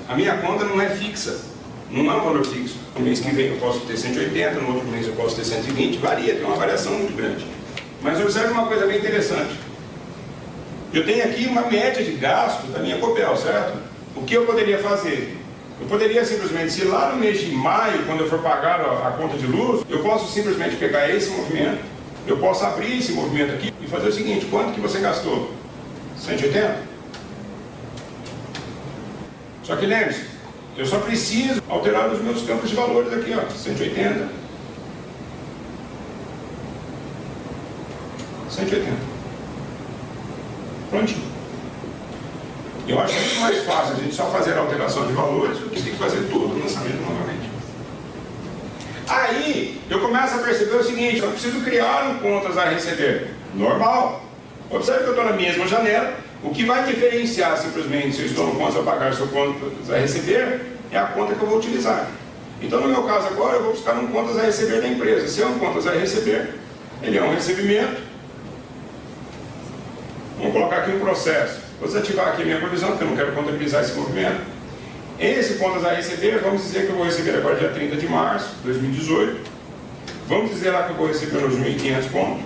A minha conta não é fixa, não é um valor fixo. No mês que vem eu posso ter 180, no outro mês eu posso ter 120, varia, tem uma variação muito grande. Mas observe uma coisa bem interessante. Eu tenho aqui uma média de gasto da minha Copel, certo? O que eu poderia fazer? Eu poderia simplesmente, se lá no mês de maio, quando eu for pagar a conta de luz, eu posso simplesmente pegar esse movimento, eu posso abrir esse movimento aqui e fazer o seguinte: quanto que você gastou? 180? Só que lembre-se, eu só preciso alterar os meus campos de valores aqui, ó, 180. 180. Prontinho. Eu acho muito mais fácil a gente só fazer a alteração de valores do que tem que fazer todo o lançamento novamente. Aí, eu começo a perceber o seguinte: eu preciso criar um contas a receber. Normal. Observe que eu estou na mesma janela. O que vai diferenciar simplesmente se eu estou no contas a pagar ou contas a receber é a conta que eu vou utilizar. Então, no meu caso agora, eu vou buscar um contas a receber da empresa. Se é um contas a receber, ele é um recebimento. Vamos colocar aqui um processo. Vou desativar aqui a minha provisão, porque eu não quero contabilizar esse movimento. Esse contas a receber, vamos dizer que eu vou receber agora dia 30 de março de 2018. Vamos dizer lá que eu vou receber uns 1.500 pontos.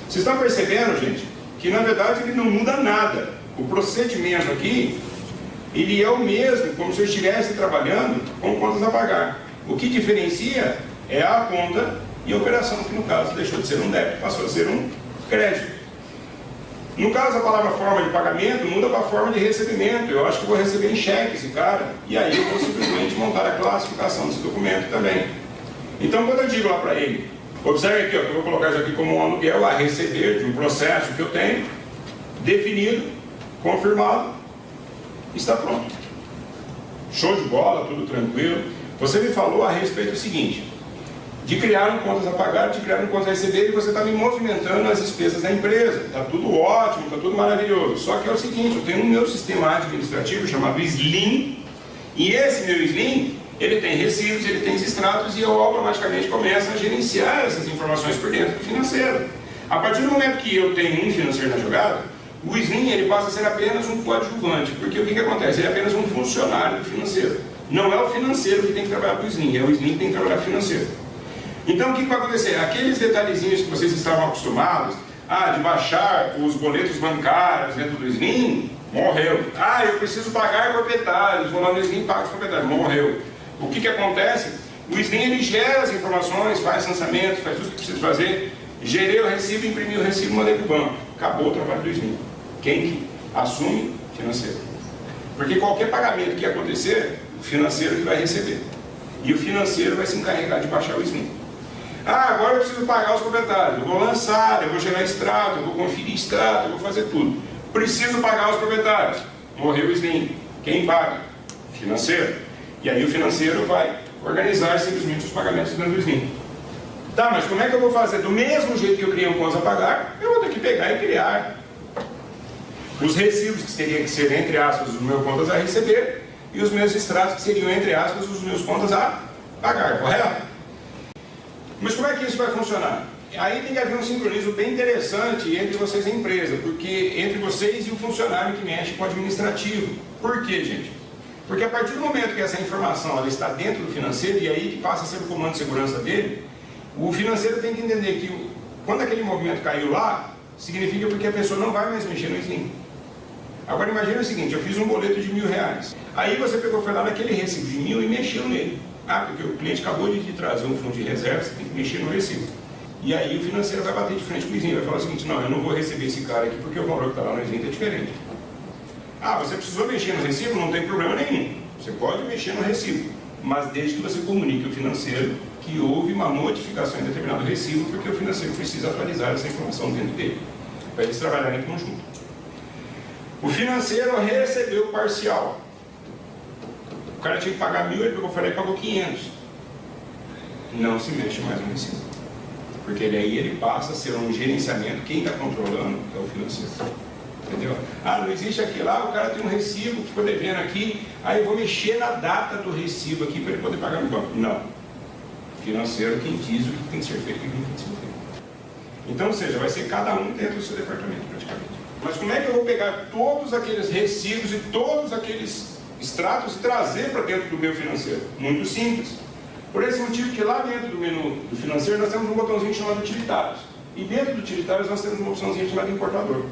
Vocês estão percebendo, gente, que na verdade ele não muda nada. O procedimento aqui, ele é o mesmo, como se eu estivesse trabalhando com contas a pagar. O que diferencia é a conta e a operação, que no caso deixou de ser um débito, passou a ser um crédito. No caso, a palavra forma de pagamento muda para a forma de recebimento. Eu acho que eu vou receber em cheque esse cara, e aí eu vou simplesmente montar a classificação desse documento também. Então, quando eu digo lá para ele, observe aqui, ó, que eu vou colocar isso aqui como um aluguel a receber de um processo que eu tenho, definido, confirmado, está pronto. Show de bola, tudo tranquilo. Você me falou a respeito do seguinte: de criar um contas a pagar, de criar um contas a receber, e você está me movimentando as despesas da empresa. Está tudo ótimo, está tudo maravilhoso. Só que é o seguinte: eu tenho um meu sistema administrativo chamado Slim, e esse meu Slim, ele tem recibos, ele tem extratos, e eu automaticamente começo a gerenciar essas informações por dentro do financeiro. A partir do momento que eu tenho um financeiro na jogada, o Slim ele passa a ser apenas um coadjuvante, porque o que acontece? Ele é apenas um funcionário do financeiro. Não é o financeiro que tem que trabalhar para o Slim, é o Slim que tem que trabalhar para o financeiro. Então o que vai acontecer? Aqueles detalhezinhos que vocês estavam acostumados, de baixar os boletos bancários dentro do Slim, morreu. Eu preciso pagar proprietários, vou lá no Slim e pago os proprietários, morreu. O que acontece? O Slim ele gera as informações, faz lançamento, faz tudo o que precisa fazer. Gerei o recibo, imprimi o recibo, mandei para o banco. Acabou o trabalho do Slim. Quem que assume? Financeiro. Porque qualquer pagamento que acontecer, o financeiro que vai receber. E o financeiro vai se encarregar de baixar o Slim. Agora eu preciso pagar os proprietários. Eu vou lançar, eu vou gerar extrato, eu vou conferir extrato, eu vou fazer tudo. Preciso pagar os proprietários. Morreu o Slim. Quem paga? Financeiro. E aí o financeiro vai organizar simplesmente os pagamentos dentro do Slim. Tá, mas como é que eu vou fazer? Do mesmo jeito que eu criei um contas a pagar, eu vou ter que pegar e criar os recibos, que teriam que ser, entre aspas, os meus contas a receber, e os meus extratos, que seriam, entre aspas, os meus contas a pagar, correto? Mas como é que isso vai funcionar? Aí tem que haver um sincronismo bem interessante entre vocês e a empresa, porque entre vocês e o funcionário que mexe com o administrativo. Por quê, gente? Porque a partir do momento que essa informação ela está dentro do financeiro, e aí que passa a ser o comando de segurança dele, o financeiro tem que entender que quando aquele movimento caiu lá, significa porque a pessoa não vai mais mexer no Slim. Agora imagine o seguinte: eu fiz um boleto de R$1.000. Aí você pegou, foi lá naquele recibo de 1.000 e mexeu nele. Porque o cliente acabou de trazer um fundo de reserva, você tem que mexer no recibo. E aí o financeiro vai bater de frente com o Slim, vai falar o seguinte: não, eu não vou receber esse cara aqui porque o valor que está lá no Slim é diferente. Ah, você precisou mexer no recibo? Não tem problema nenhum. Você pode mexer no recibo, mas desde que você comunique ao financeiro que houve uma modificação em determinado recibo, porque o financeiro precisa atualizar essa informação dentro dele, para eles trabalharem em conjunto. O financeiro recebeu parcial. O cara tinha que pagar 1.000, ele pegou, falei, pagou 500. Não se mexe mais no recibo, porque daí ele passa a ser um gerenciamento. Quem está controlando é o financeiro. Entendeu? Ah, não existe aquilo lá, o cara tem um recibo que ficou devendo aqui, aí eu vou mexer na data do recibo aqui para ele poder pagar no banco. Não. O financeiro quem diz o que tem que ser feito e o que não tem que ser feito. Então, ou seja, vai ser cada um dentro do seu departamento praticamente. Mas como é que eu vou pegar todos aqueles recibos e todos aqueles extratos e trazer para dentro do meu financeiro? Muito simples. Por esse motivo que lá dentro do menu do financeiro nós temos um botãozinho chamado utilitários. E dentro do utilitários nós temos uma opçãozinha chamada importador.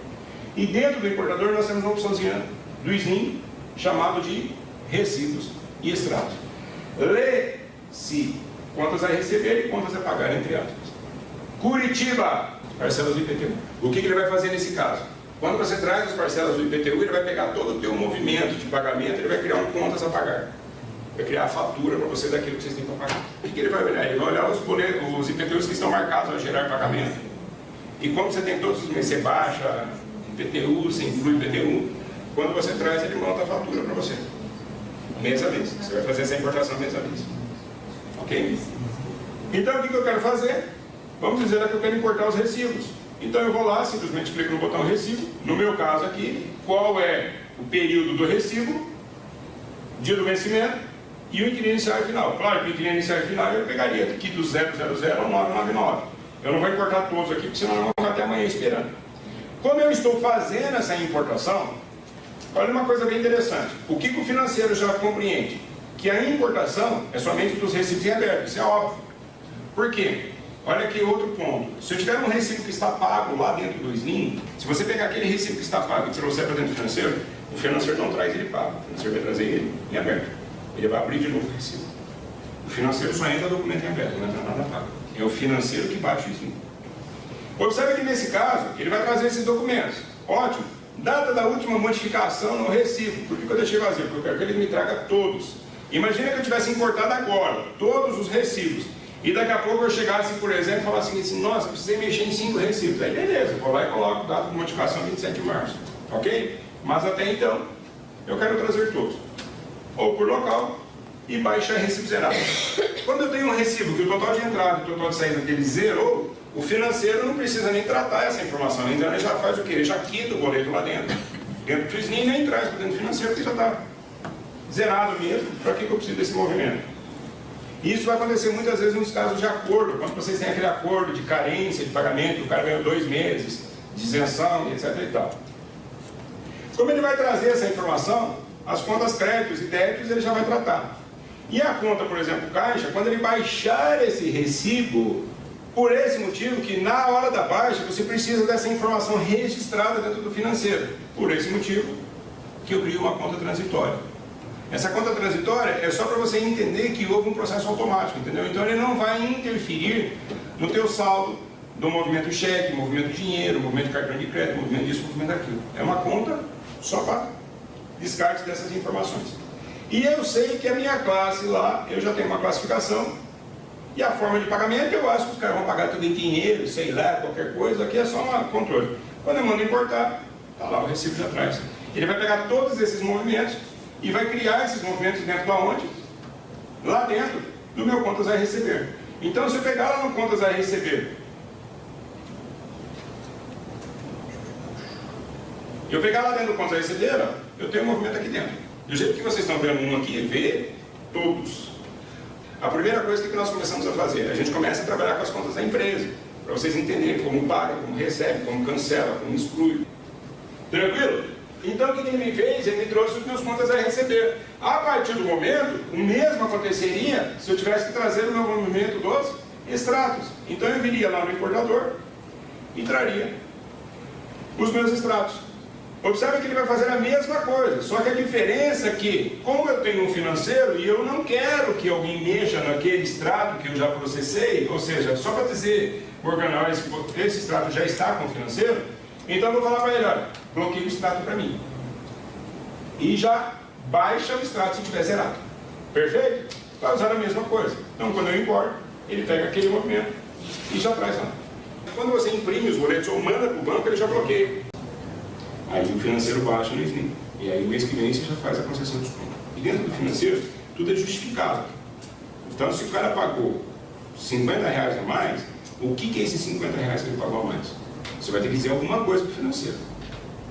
E dentro do importador nós temos uma opçãozinha do SNIM chamado de recibos e extratos. Lê-se contas a receber e contas a pagar, entre aspas. Curitiba, parcelas do IPTU. O que ele vai fazer nesse caso? Quando você traz as parcelas do IPTU, ele vai pegar todo o teu movimento de pagamento, ele vai criar um contas a pagar. Vai criar a fatura para você daquilo que vocês têm para pagar. O que ele vai olhar? Ele vai olhar os IPTUs que estão marcados a gerar pagamento. E como você tem todos os meses, você baixa IPTU, você inclui IPTU, quando você traz, ele monta a fatura para você. Mês a mês. Você vai fazer essa importação mês a mês. Ok? Então, o que eu quero fazer? Vamos dizer que eu quero importar os recibos. Então, eu vou lá, simplesmente clico no botão recibo. No meu caso aqui, qual é o período do recibo, dia do vencimento e o inquilino inicial e final. Claro que o inquilino inicial e final eu pegaria aqui do 000 ao 999. Eu não vou importar todos aqui, porque senão eu vou ficar até amanhã esperando. Como eu estou fazendo essa importação, olha uma coisa bem interessante. O que o financeiro já compreende? Que a importação é somente dos recibos em aberto, isso é óbvio. Por quê? Olha aqui outro ponto. Se eu tiver um recibo que está pago lá dentro do SNIM, se você pegar aquele recibo que está pago e trouxer para dentro do financeiro, o financeiro não traz ele pago, o financeiro vai trazer ele em aberto. Ele vai abrir de novo o recibo. O financeiro só entra documento em aberto, não entra nada pago. É o financeiro que baixa o SNIM. Observe que nesse caso, ele vai trazer esses documentos. Ótimo. Data da última modificação no recibo. Por que eu deixei vazio? Porque eu quero que ele me traga todos. Imagina que eu tivesse importado agora todos os recibos. E daqui a pouco eu chegasse, por exemplo, e falasse assim, nossa, eu precisei mexer em 5 recibos. Aí beleza, eu vou lá e coloco data de modificação 27 de março. Ok? Mas até então, eu quero trazer todos. Ou por local e baixar recibo zerado. Quando eu tenho um recibo que o total de entrada e o total de saída dele zerou, o financeiro não precisa nem tratar essa informação. Então ele já faz o quê? Ele já quita o boleto lá dentro. Dentro do SNIM nem traz para dentro do financeiro, porque já está zerado mesmo. Para que eu preciso desse movimento? Isso vai acontecer muitas vezes nos casos de acordo, quando vocês têm aquele acordo de carência de pagamento, o cara ganhou 2 meses de isenção, etc. e tal. Como ele vai trazer essa informação, as contas créditos e débitos ele já vai tratar. E a conta, por exemplo, caixa, quando ele baixar esse recibo, por esse motivo que na hora da baixa você precisa dessa informação registrada dentro do financeiro. Por esse motivo que eu crio uma conta transitória. Essa conta transitória é só para você entender que houve um processo automático, entendeu? Então ele não vai interferir no teu saldo do movimento cheque, movimento dinheiro, movimento cartão de crédito, movimento disso, movimento daquilo. É uma conta só para descarte dessas informações. E eu sei que a minha classe lá, eu já tenho uma classificação, e a forma de pagamento eu acho que os caras vão pagar tudo em dinheiro, sei lá, qualquer coisa, aqui é só um controle. Quando eu mando importar, está lá o recibo já atrás. Ele vai pegar todos esses movimentos e vai criar esses movimentos dentro da onde? Lá dentro do meu contas a receber. Então se eu pegar lá no contas a receber, eu pegar lá dentro do contas a receber, ó, eu tenho um movimento aqui dentro. Do jeito que vocês estão vendo um aqui, vê todos. A primeira coisa que nós começamos a fazer, a gente começa a trabalhar com as contas da empresa, para vocês entenderem como paga, como recebe, como cancela, como exclui. Tranquilo? Então o que ele me fez? Ele me trouxe os meus contas a receber. A partir do momento, o mesmo aconteceria se eu tivesse que trazer o meu movimento dos extratos. Então eu viria lá no importador e traria os meus extratos. Observe que ele vai fazer a mesma coisa, só que a diferença é que, como eu tenho um financeiro e eu não quero que alguém mexa naquele extrato que eu já processei, ou seja, só para dizer, Morgan, esse extrato já está com o financeiro, então eu vou falar para ele, olha, bloqueia o extrato para mim. e já baixa o extrato se tiver zerado. Perfeito? Vai usar a mesma coisa. Então, quando eu importo, ele pega aquele movimento e já traz lá. Quando você imprime os boletos ou manda para o banco, ele já bloqueia. Aí o financeiro baixa no SNI. E aí o mês que vem você já faz a concessão de desconto. E dentro do financeiro, tudo é justificado. Então, se o cara pagou R$50 a mais, o que é esses R$50 que ele pagou a mais? Você vai ter que dizer alguma coisa para o financeiro.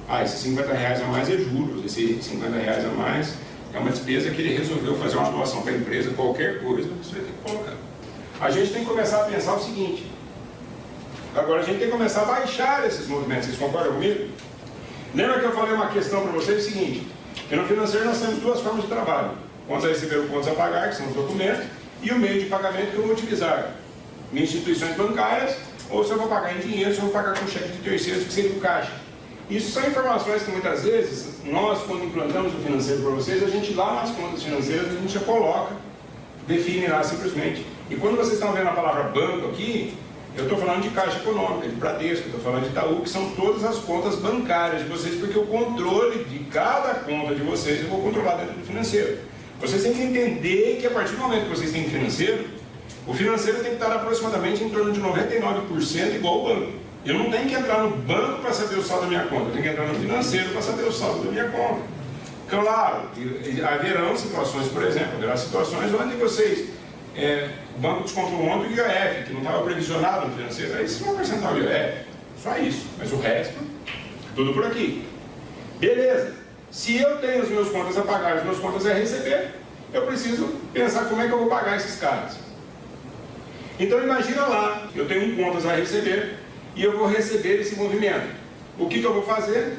Ah, esses R$50 a mais é juros, esses R$50 a mais é uma despesa que ele resolveu fazer uma doação para a empresa, qualquer coisa, você vai ter que colocar. A gente tem que começar a pensar o seguinte. Agora a gente tem que começar a baixar esses movimentos, vocês concordam comigo? Lembra que eu falei uma questão para vocês, o seguinte, que no financeiro nós temos duas formas de trabalho. Contas a receber ou contas a pagar, que são os documentos, e o meio de pagamento que eu vou utilizar em instituições bancárias, ou se eu vou pagar em dinheiro, se eu vou pagar com cheque de terceiros, que seria o caixa. Isso são informações que muitas vezes, nós quando implantamos o financeiro para vocês, a gente lá nas contas financeiras, a gente já coloca, define lá simplesmente. E quando vocês estão vendo a palavra banco aqui, eu estou falando de Caixa Econômica, de Bradesco, estou falando de Itaú, que são todas as contas bancárias de vocês, porque o controle de cada conta de vocês eu vou controlar dentro do financeiro. Vocês têm que entender que a partir do momento que vocês têm financeiro, o financeiro tem que estar aproximadamente em torno de 99% igual ao banco. Eu não tenho que entrar no banco para saber o saldo da minha conta, eu tenho que entrar no financeiro para saber o saldo da minha conta. Claro, haverão situações, por exemplo, haverá situações onde vocês, o banco descontou ontem o IOF, que não estava previsionado no financeiro, aí vocês vão percentuar o IOF, só isso, mas o resto, tudo por aqui. Beleza, se eu tenho as minhas contas a pagar, as minhas contas a receber, eu preciso pensar como é que eu vou pagar esses caras. Então imagina lá, eu tenho contas a receber, e eu vou receber esse movimento. O que eu vou fazer?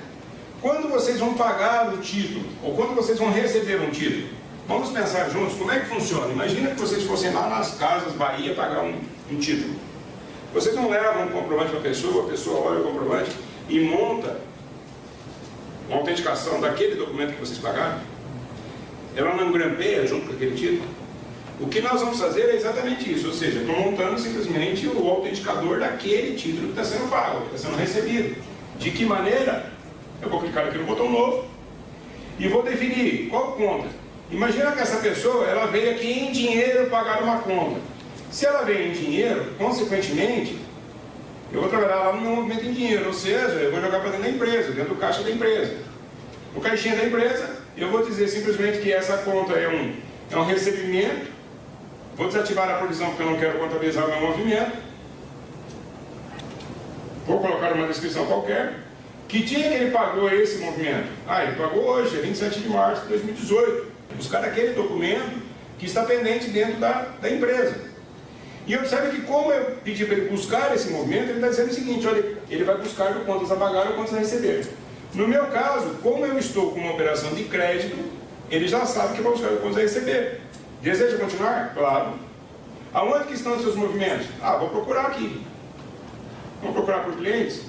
Quando vocês vão pagar o título, ou quando vocês vão receber um título, vamos pensar juntos como é que funciona. Imagina que vocês fossem lá nas Casas Bahia pagar um título. Vocês não levam um comprovante para a pessoa olha o comprovante e monta uma autenticação daquele documento que vocês pagaram? Ela não grampeia junto com aquele título? O que nós vamos fazer é exatamente isso, ou seja, estou montando simplesmente o autenticador daquele título que está sendo pago, que está sendo recebido. De que maneira? Eu vou clicar aqui no botão novo e vou definir qual conta. Imagina que essa pessoa ela veio aqui em dinheiro pagar uma conta. Se ela veio em dinheiro, consequentemente, eu vou trabalhar lá no meu movimento em dinheiro, ou seja, eu vou jogar para dentro da empresa, dentro do caixa da empresa. No caixinha da empresa, eu vou dizer simplesmente que essa conta é um recebimento. Vou desativar a provisão porque eu não quero contabilizar o meu movimento. Vou colocar uma descrição qualquer. Que dia que ele pagou esse movimento? Ah, ele pagou hoje, é 27 de março de 2018. Buscar aquele documento que está pendente dentro da empresa. E observe que como eu pedi para ele buscar esse movimento, ele está dizendo o seguinte, olha, ele vai buscar do contas a pagar ou contas a receber. No meu caso, como eu estou com uma operação de crédito, ele já sabe que vai buscar do contas a receber. Deseja continuar? Claro. Aonde que estão os seus movimentos? Ah, vou procurar aqui. Vamos procurar por clientes?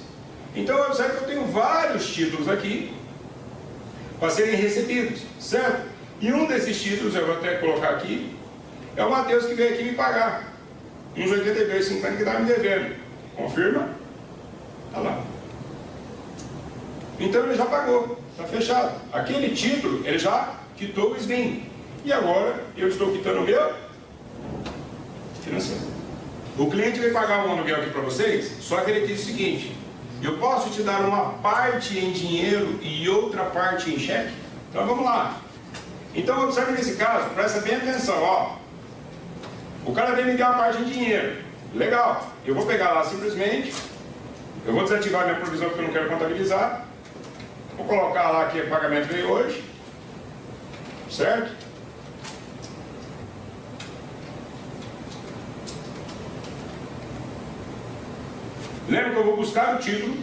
Então, observe que eu tenho vários títulos aqui para serem recebidos, certo? E um desses títulos, eu vou até colocar aqui, é o Matheus que veio aqui me pagar. Uns 82,50 que estava me devendo. Confirma? Olha lá. Então ele já pagou, está fechado. Aquele título, ele já quitou o SNI. E agora eu estou quitando o meu financeiro. O cliente veio pagar um aluguel aqui para vocês, só que ele disse o seguinte: eu posso te dar uma parte em dinheiro e outra parte em cheque? Então vamos lá. Então observe nesse caso, presta bem atenção, ó. O cara veio me dar uma parte em dinheiro. Legal. Eu vou pegar lá simplesmente, eu vou desativar minha provisão porque eu não quero contabilizar. Vou colocar lá que o pagamento veio hoje. Certo? Lembra que eu vou buscar o título.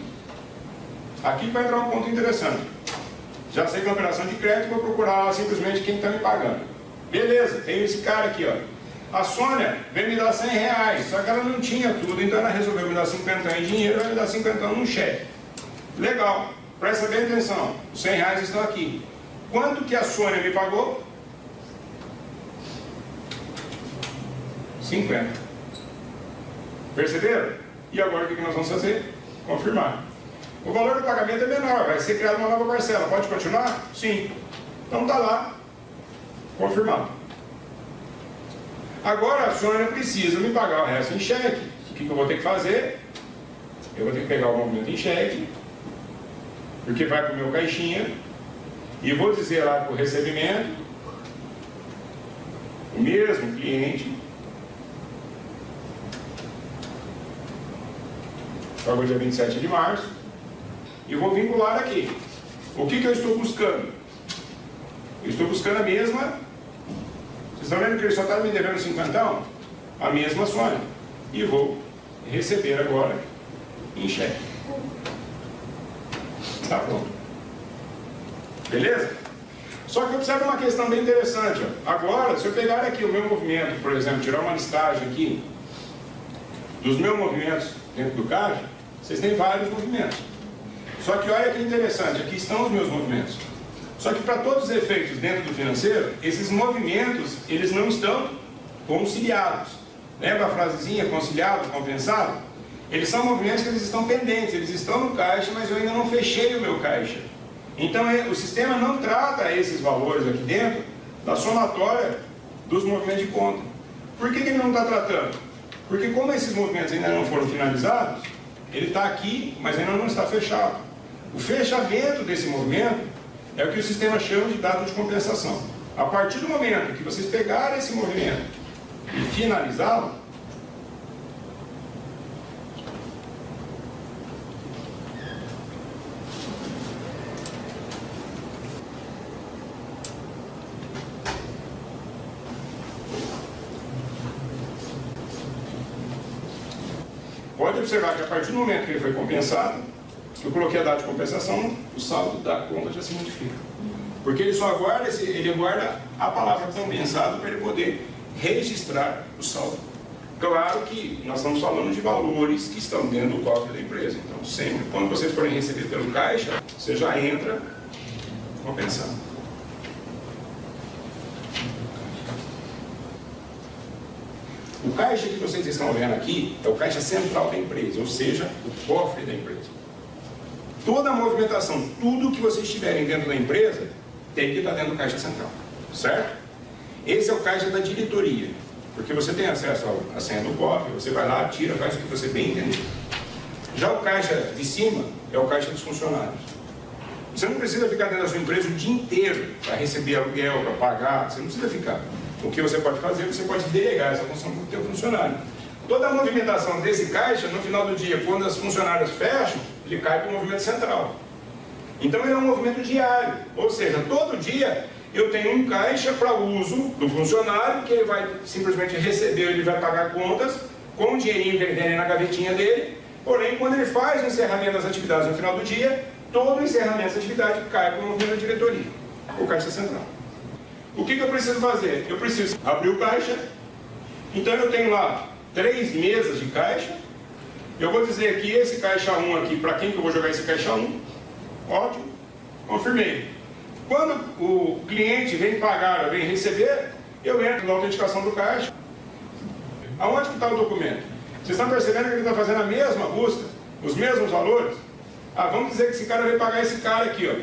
Aqui vai entrar um ponto interessante. Já sei que é uma operação de crédito, vou procurar lá simplesmente quem está me pagando. Beleza, tem esse cara aqui, ó. A Sônia veio me dar R$100, só que ela não tinha tudo, então ela resolveu me dar 50 em dinheiro, ela me dá 50 num cheque. Legal, presta bem atenção, os R$100 estão aqui. Quanto que a Sônia me pagou? 50. Perceberam? E agora o que nós vamos fazer? Confirmar. O valor do pagamento é menor, vai ser criada uma nova parcela. Pode continuar? Sim. Então está lá, confirmado. Agora a Sônia precisa me pagar o resto em cheque. O que eu vou ter que fazer? Eu vou ter que pegar o movimento em cheque, porque vai para o meu caixinha, e vou dizer lá para o recebimento, o mesmo cliente, pagou dia 27 de março, e vou vincular aqui. O que eu estou buscando? Eu estou buscando a mesma. Vocês estão vendo que ele só está me devendo 50? A mesma Sônia. E vou receber agora em cheque. Tá pronto. Beleza? Só que observa uma questão bem interessante. Ó. Agora, se eu pegar aqui o meu movimento, por exemplo, tirar uma listagem aqui dos meus movimentos dentro do caixa, vocês têm vários movimentos. Só que olha que interessante, aqui estão os meus movimentos. Só que para todos os efeitos dentro do financeiro, esses movimentos, eles não estão conciliados. Lembra a frasezinha, conciliado, compensado? Eles são movimentos que eles estão pendentes, eles estão no caixa, mas eu ainda não fechei o meu caixa. Então o sistema não trata esses valores aqui dentro da somatória dos movimentos de conta. Por que ele não está tratando? Porque como esses movimentos ainda não foram finalizados, ele está aqui, mas ainda não está fechado. O fechamento desse movimento é o que o sistema chama de dado de compensação. A partir do momento que vocês pegarem esse movimento e finalizá-lo, pode observar que a partir do momento que ele foi compensado, eu coloquei a data de compensação, o saldo da conta já se modifica. Porque ele só aguarda, ele guarda a palavra compensado para ele poder registrar o saldo. Claro que nós estamos falando de valores que estão dentro do cofre da empresa. Então, sempre, quando vocês forem receber pelo caixa, você já entra compensado. O caixa que vocês estão vendo aqui é o caixa central da empresa, ou seja, o cofre da empresa. Toda a movimentação, tudo que vocês tiverem dentro da empresa, tem que estar dentro do caixa central, certo? Esse é o caixa da diretoria, porque você tem acesso à senha do cofre, você vai lá, tira, faz o que você bem entender. Já o caixa de cima é o caixa dos funcionários. Você não precisa ficar dentro da sua empresa o dia inteiro para receber aluguel, para pagar, você não precisa ficar. O que você pode fazer, você pode delegar essa função para o seu funcionário. Toda a movimentação desse caixa, no final do dia, quando as funcionárias fecham, ele cai para o movimento central. Então ele é um movimento diário, ou seja, todo dia eu tenho um caixa para uso do funcionário, que ele vai simplesmente receber, ele vai pagar contas com o dinheirinho que ele tem na gavetinha dele, porém quando ele faz o encerramento das atividades no final do dia, todo o encerramento dessa atividade cai para o movimento da diretoria, o caixa central. O que eu preciso fazer? Eu preciso abrir o caixa, então eu tenho lá 3 mesas de caixa. Eu vou dizer que esse caixa 1 aqui, para quem que eu vou jogar esse caixa 1? Ótimo, confirmei. Quando o cliente vem pagar, vem receber, eu entro na autenticação do caixa. Aonde que está o documento? Vocês estão percebendo que ele está fazendo a mesma busca? Os mesmos valores? Ah, vamos dizer que esse cara vai pagar esse cara aqui, ó.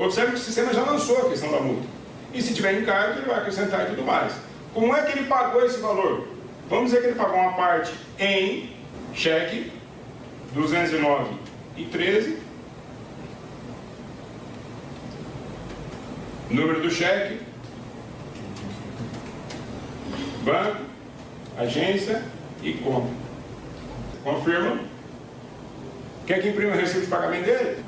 Observe que o sistema já lançou a questão da multa. E se tiver encargo, ele vai acrescentar e tudo mais. Como é que ele pagou esse valor? Vamos dizer que ele pagou uma parte em cheque, 209,13. Número do cheque, banco, agência e conta. Confirma. Quer que imprima o recibo de pagamento dele?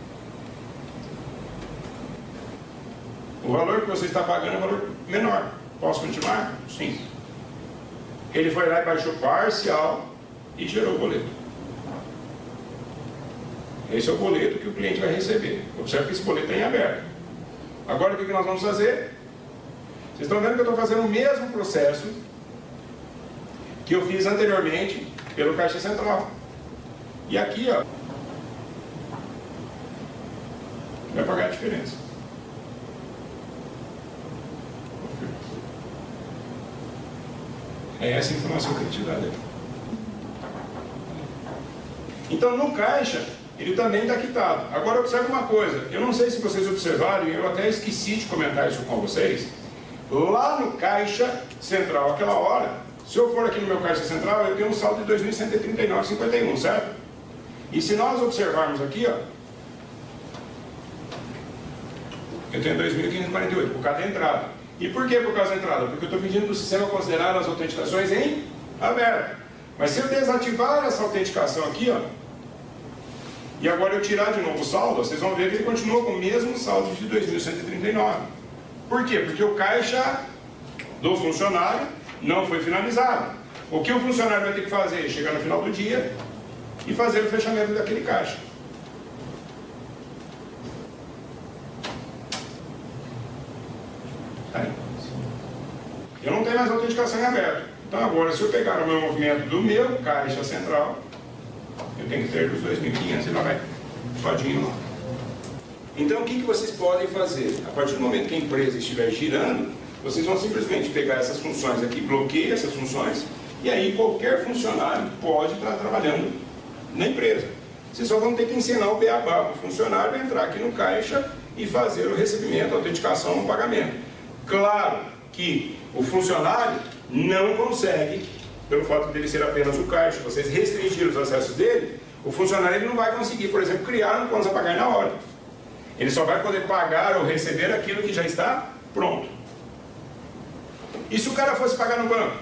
O valor que você está pagando é um valor menor. Posso continuar? Sim. Ele foi lá e baixou parcial e gerou o boleto. Esse é o boleto que o cliente vai receber. Observe que esse boleto está em aberto. Agora o que nós vamos fazer? Vocês estão vendo que eu estou fazendo o mesmo processo que eu fiz anteriormente pelo Caixa Central. E aqui, ó, vai pagar a diferença. É essa informação que ele te dá. Então, no caixa, ele também está quitado. Agora observe uma coisa, eu não sei se vocês observaram, eu até esqueci de comentar isso com vocês, lá no caixa central, aquela hora, se eu for aqui no meu caixa central, eu tenho um saldo de 2.139,51, certo? E se nós observarmos aqui, ó, eu tenho 2.548 por cada entrada. E por que por causa da entrada? Porque eu estou pedindo para o sistema considerar as autenticações em aberto. Mas se eu desativar essa autenticação aqui, ó, e agora eu tirar de novo o saldo, vocês vão ver que ele continua com o mesmo saldo de 2.139. Por quê? Porque o caixa do funcionário não foi finalizado. O que o funcionário vai ter que fazer? Chegar no final do dia e fazer o fechamento daquele caixa. Aí. Eu não tenho mais autenticação em aberto. Então agora, se eu pegar o meu movimento do meu caixa central, eu tenho que ter os 2.500 e lá vai todinho lá. Então o que vocês podem fazer? A partir do momento que a empresa estiver girando, vocês vão simplesmente pegar essas funções aqui, bloqueia essas funções, e aí qualquer funcionário pode estar trabalhando na empresa. Vocês só vão ter que ensinar o beabá para o funcionário entrar aqui no caixa e fazer o recebimento, a autenticação no pagamento. Claro que o funcionário não consegue, pelo fato dele ser apenas o caixa, vocês restringirem os acessos dele, o funcionário ele não vai conseguir, por exemplo, criar um contas a pagar na hora. Ele só vai poder pagar ou receber aquilo que já está pronto. E se o cara fosse pagar no banco?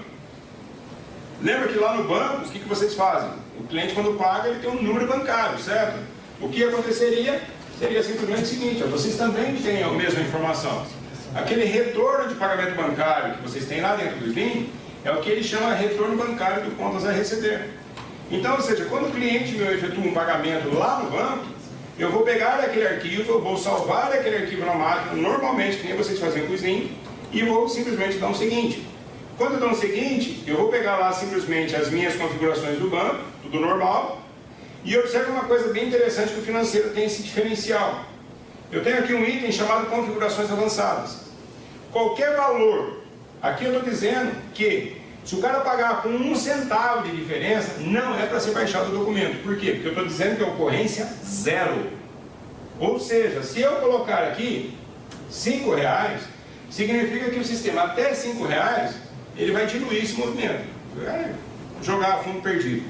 Lembra que lá no banco, o que vocês fazem? O cliente, quando paga, ele tem um número bancário, certo? O que aconteceria? Seria simplesmente o seguinte, vocês também têm a mesma informação. Aquele retorno de pagamento bancário que vocês têm lá dentro do SLIM é o que ele chama de retorno bancário de contas a receber. Então, ou seja, quando o cliente meu efetua um pagamento lá no banco, eu vou pegar aquele arquivo, eu vou salvar aquele arquivo na máquina, normalmente, que nem vocês faziam com o SLIM, e vou simplesmente dar um seguinte. Quando eu dou um seguinte, eu vou pegar lá simplesmente as minhas configurações do banco, tudo normal, e observe uma coisa bem interessante que o financeiro tem esse diferencial. Eu tenho aqui um item chamado configurações avançadas. Qualquer valor, aqui eu estou dizendo que se o cara pagar com 1 centavo de diferença, não é para ser baixado o documento. Por quê? Porque eu estou dizendo que é ocorrência zero. Ou seja, se eu colocar aqui R$5, significa que o sistema até R$5, ele vai diluir esse movimento. Vai jogar a fundo perdido.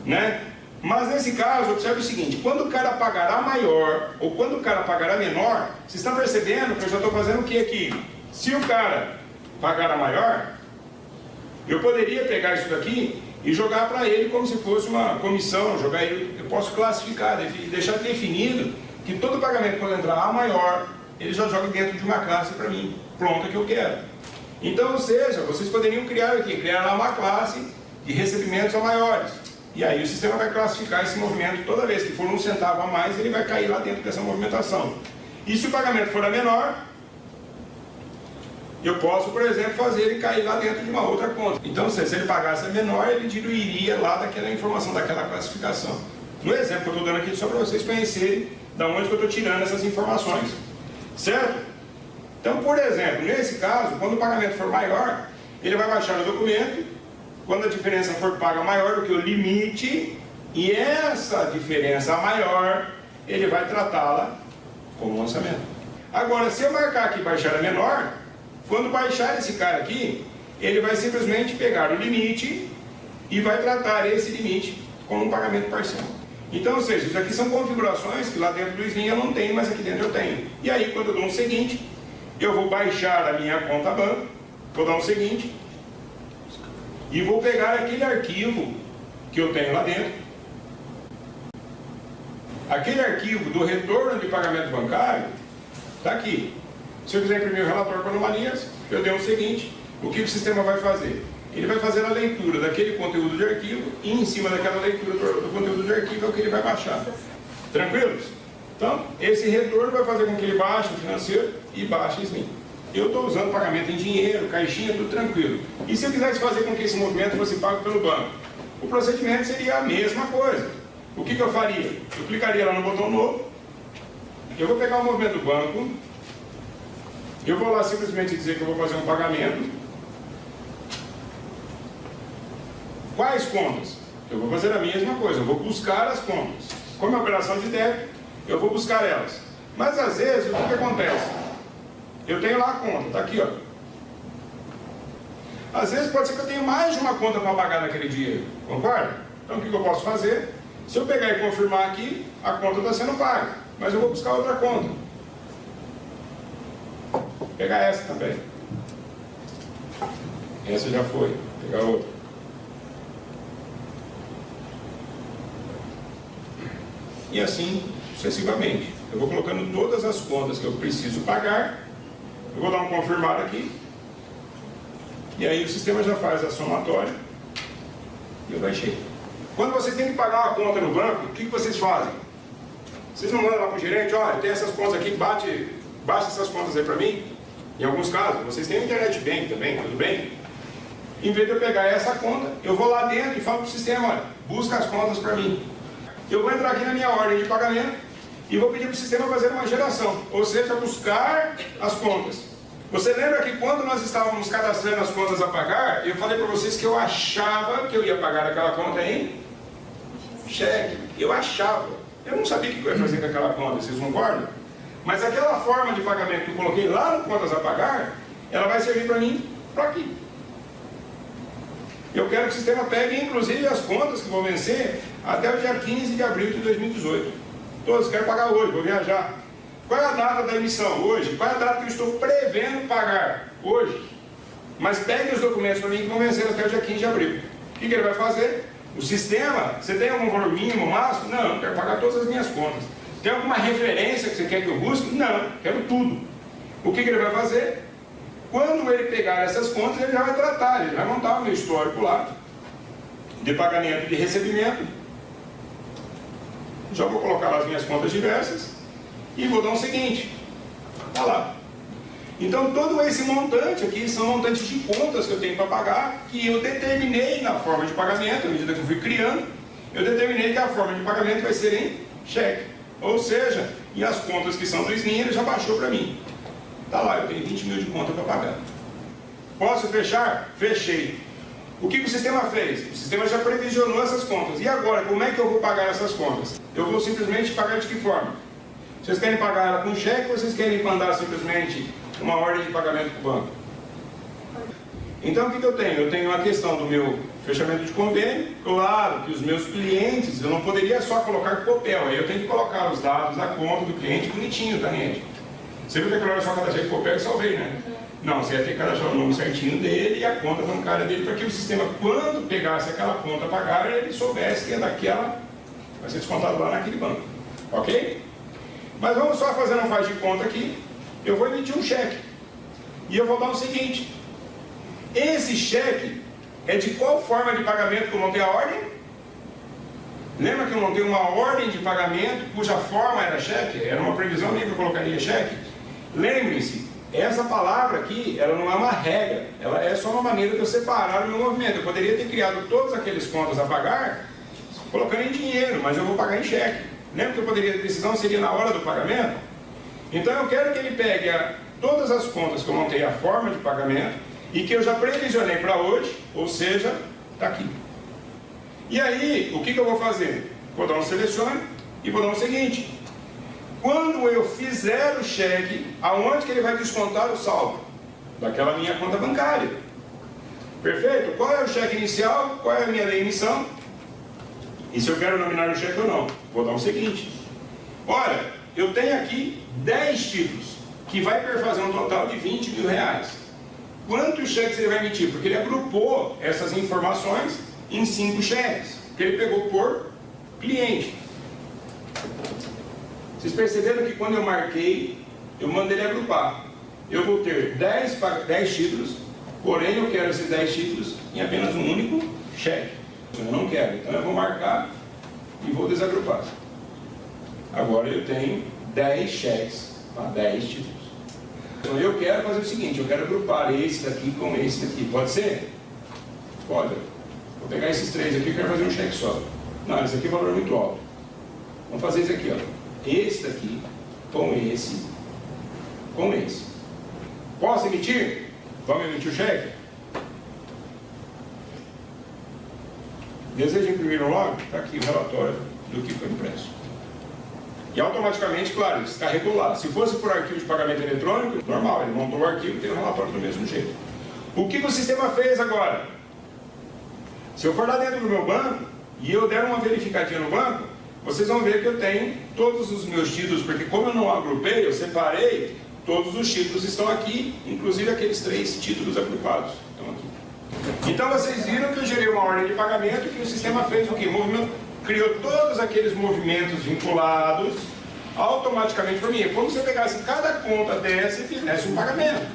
Né? Mas nesse caso, observe o seguinte, quando o cara pagará maior, ou quando o cara pagará menor, vocês estão percebendo que eu já estou fazendo o que aqui? Se o cara pagará maior, eu poderia pegar isso daqui e jogar para ele como se fosse uma comissão, jogar ele, eu posso classificar, deixar definido que todo pagamento quando entrar a maior, ele já joga dentro de uma classe para mim, pronta que eu quero. Então, ou seja, vocês poderiam criar aqui, criar lá uma classe de recebimentos a maiores. E aí o sistema vai classificar esse movimento, toda vez que for 1 centavo a mais, ele vai cair lá dentro dessa movimentação. E se o pagamento for a menor, eu posso, por exemplo, fazer ele cair lá dentro de uma outra conta. Então, se ele pagasse a menor, ele diluiria lá daquela informação, daquela classificação. No exemplo que eu estou dando aqui, só para vocês conhecerem de onde que eu estou tirando essas informações. Certo? Então, por exemplo, nesse caso, quando o pagamento for maior, ele vai baixar o documento, quando a diferença for paga maior do que o limite, e essa diferença maior, ele vai tratá-la como lançamento. Agora, se eu marcar aqui baixar a menor, quando baixar esse cara aqui, ele vai simplesmente pegar o limite e vai tratar esse limite como um pagamento parcial. Então, ou seja, isso aqui são configurações que lá dentro do SLIM eu não tenho, mas aqui dentro eu tenho. E aí, quando eu dou um seguinte, eu vou baixar a minha conta banco, vou dar um seguinte, e vou pegar aquele arquivo que eu tenho lá dentro, aquele arquivo do retorno de pagamento bancário, está aqui. Se eu quiser imprimir o relatório por anomalias, eu dei um seguinte, o que o sistema vai fazer? Ele vai fazer a leitura daquele conteúdo de arquivo e em cima daquela leitura do conteúdo de arquivo é o que ele vai baixar. Tranquilos? Então, esse retorno vai fazer com que ele baixe o financeiro e baixe o SLIM. Eu estou usando pagamento em dinheiro, caixinha, tudo tranquilo. E se eu quisesse fazer com que esse movimento fosse pago pelo banco? O procedimento seria a mesma coisa. O que eu faria? Eu clicaria lá no botão novo, eu vou pegar o movimento do banco, eu vou lá simplesmente dizer que eu vou fazer um pagamento. Quais contas? Eu vou fazer a mesma coisa, eu vou buscar as contas. como é operação de débito, eu vou buscar elas. Mas às vezes, o que acontece? Eu tenho lá a conta, está aqui, ó. Às vezes pode ser que eu tenha mais de uma conta para pagar naquele dia, concorda? Então o que eu posso fazer? Se eu pegar e confirmar aqui, a conta está sendo paga, mas eu vou buscar outra conta. Vou pegar essa também. Essa já foi, vou pegar outra. E assim sucessivamente. Eu vou colocando todas as contas que eu preciso pagar. Eu vou dar um confirmar aqui. E aí o sistema já faz a somatória. E eu baixei. Quando vocês têm que pagar uma conta no banco, o que vocês fazem? Vocês não mandam lá para o gerente, olha, tem essas contas aqui, baixa essas contas aí para mim. Em alguns casos, vocês têm o Internet Bank também, tudo bem? Em vez de eu pegar essa conta, eu vou lá dentro e falo para o sistema, olha, busca as contas para mim. Eu vou entrar aqui na minha ordem de pagamento e vou pedir para o sistema fazer uma geração, ou seja, buscar as contas. Você lembra que quando nós estávamos cadastrando as contas a pagar, eu falei para vocês que eu achava que eu ia pagar aquela conta em cheque. Eu achava. Eu não sabia o que eu ia fazer com aquela conta, vocês concordam? Mas aquela forma de pagamento que eu coloquei lá no contas a pagar, ela vai servir para mim para aqui. Eu quero que o sistema pegue, inclusive, as contas que vão vencer até o dia 15 de abril de 2018. Todos quero pagar hoje, vou viajar. Qual é a data da emissão? Hoje. Qual é a data que eu estou prevendo pagar? Hoje. Mas pegue os documentos para mim que vão vencer até o dia 15 de abril. O que ele vai fazer? O sistema, você tem algum valor mínimo, máximo? Não, eu quero pagar todas as minhas contas. Tem alguma referência que você quer que eu busque? Não, quero tudo. O que ele vai fazer? Quando ele pegar essas contas, ele já vai tratar, ele vai montar o meu histórico lá, de pagamento e de recebimento. Já vou colocar lá as minhas contas diversas e vou dar o seguinte, está lá. Então todo esse montante aqui são montantes de contas que eu tenho para pagar, que eu determinei na forma de pagamento, à medida que eu fui criando, eu determinei que a forma de pagamento vai ser em cheque. Ou seja, e as contas que são do SNI, ele já baixou para mim. Está lá, eu tenho 20 mil de conta para pagar. Posso fechar? Fechei. O que o sistema fez? O sistema já previsionou essas contas. E agora, como é que eu vou pagar essas contas? Eu vou simplesmente pagar de que forma? Vocês querem pagar ela com cheque ou vocês querem mandar simplesmente uma ordem de pagamento para o banco? Então o que eu tenho? Eu tenho a questão do meu fechamento de convênio. Claro que os meus clientes, eu não poderia só colocar Copel, aí eu tenho que colocar os dados da conta do cliente bonitinho, tá, gente? Você viu que aquela hora só cadastrei Copel e salvei, né? Não, você ia ter que cadastrar o nome certinho dele e a conta bancária dele, para que o sistema, quando pegasse aquela conta a pagar, ele soubesse que é daquela, vai ser descontado lá naquele banco. Ok? Mas vamos só fazer um faz de conta aqui. Eu vou emitir um cheque. E eu vou dar o seguinte. Esse cheque é de qual forma de pagamento que eu montei a ordem? Lembra que eu montei uma ordem de pagamento cuja forma era cheque? Era uma previsão minha que eu colocaria cheque? Lembre-se, essa palavra aqui, ela não é uma regra. Ela é só uma maneira de eu separar o meu movimento. Eu poderia ter criado todas aquelas contas a pagar colocando em dinheiro, mas eu vou pagar em cheque. Lembra que eu poderia ter decisão, seria na hora do pagamento? Então eu quero que ele pegue todas as contas que eu montei a forma de pagamento e que eu já previsionei para hoje, ou seja, está aqui. E aí, o que eu vou fazer? Vou dar um selecione e vou dar o seguinte. Quando eu fizer o cheque, aonde que ele vai descontar o saldo? Daquela minha conta bancária. Perfeito? Qual é o cheque inicial? Qual é a minha emissão? E se eu quero nominar o cheque ou não? Vou dar o seguinte. Olha, eu tenho aqui 10 títulos, que vai fazer um total de 20 mil reais. Quantos cheques ele vai emitir? Porque ele agrupou essas informações em 5 cheques, que ele pegou por cliente. Vocês perceberam que quando eu marquei, eu mandei ele agrupar. Eu vou ter 10 títulos, porém eu quero esses 10 títulos em apenas um único cheque. Eu não quero, então eu vou marcar e vou desagrupar. Agora eu tenho 10 cheques, 10 títulos. Então eu quero fazer o seguinte, eu quero agrupar esse daqui com esse daqui. Pode ser? Pode. Vou pegar esses 3 aqui e quero fazer um cheque só. Não, esse aqui é um valor muito alto. Vamos fazer esse aqui, ó. Esse daqui com esse, com esse. Posso emitir? Vamos emitir o cheque? Deseja imprimir logo? Está aqui o relatório do que foi impresso. E automaticamente, claro, descarregou lá. Se fosse por arquivo de pagamento eletrônico, normal, ele montou o arquivo e tem o relatório do mesmo jeito. O que o sistema fez agora? Se eu for lá dentro do meu banco e eu der uma verificadinha no banco, vocês vão ver que eu tenho todos os meus títulos, porque como eu não agrupei, eu separei, todos os títulos estão aqui, inclusive aqueles 3 títulos agrupados estão aqui. Então vocês viram que eu gerei uma ordem de pagamento e que o sistema fez o quê? Criou todos aqueles movimentos vinculados automaticamente para mim. É como se eu pegasse cada conta dessa e fizesse um pagamento.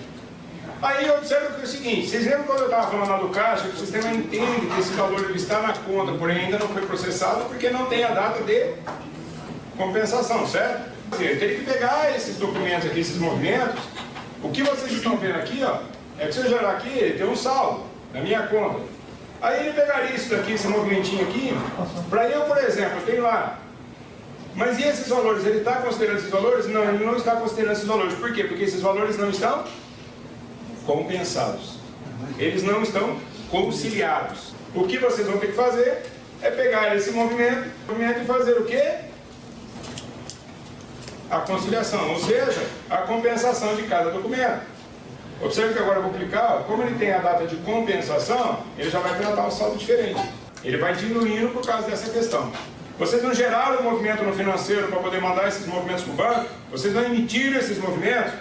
Aí eu observo que é o seguinte, vocês lembram quando eu estava falando lá do caixa, que o sistema entende que esse valor ele está na conta, porém ainda não foi processado porque não tem a data de compensação, certo? Eu teria que pegar esses documentos aqui, esses movimentos. O que vocês estão vendo aqui, ó, é que se eu gerar aqui, ele tem um saldo na minha conta. Aí ele pegaria isso daqui, esse movimentinho aqui, para eu, por exemplo, eu tenho lá. Mas e esses valores? Ele está considerando esses valores? Não, ele não está considerando esses valores. Por quê? Porque esses valores não estão compensados. Eles não estão conciliados. O que vocês vão ter que fazer é pegar esse movimento e fazer o quê? A conciliação, ou seja, a compensação de cada documento. Observe que agora eu vou clicar, como ele tem a data de compensação, ele já vai tratar um saldo diferente. Ele vai diminuindo por causa dessa questão. Vocês não geraram o movimento no financeiro para poder mandar esses movimentos para o banco? Vocês não emitiram esses movimentos?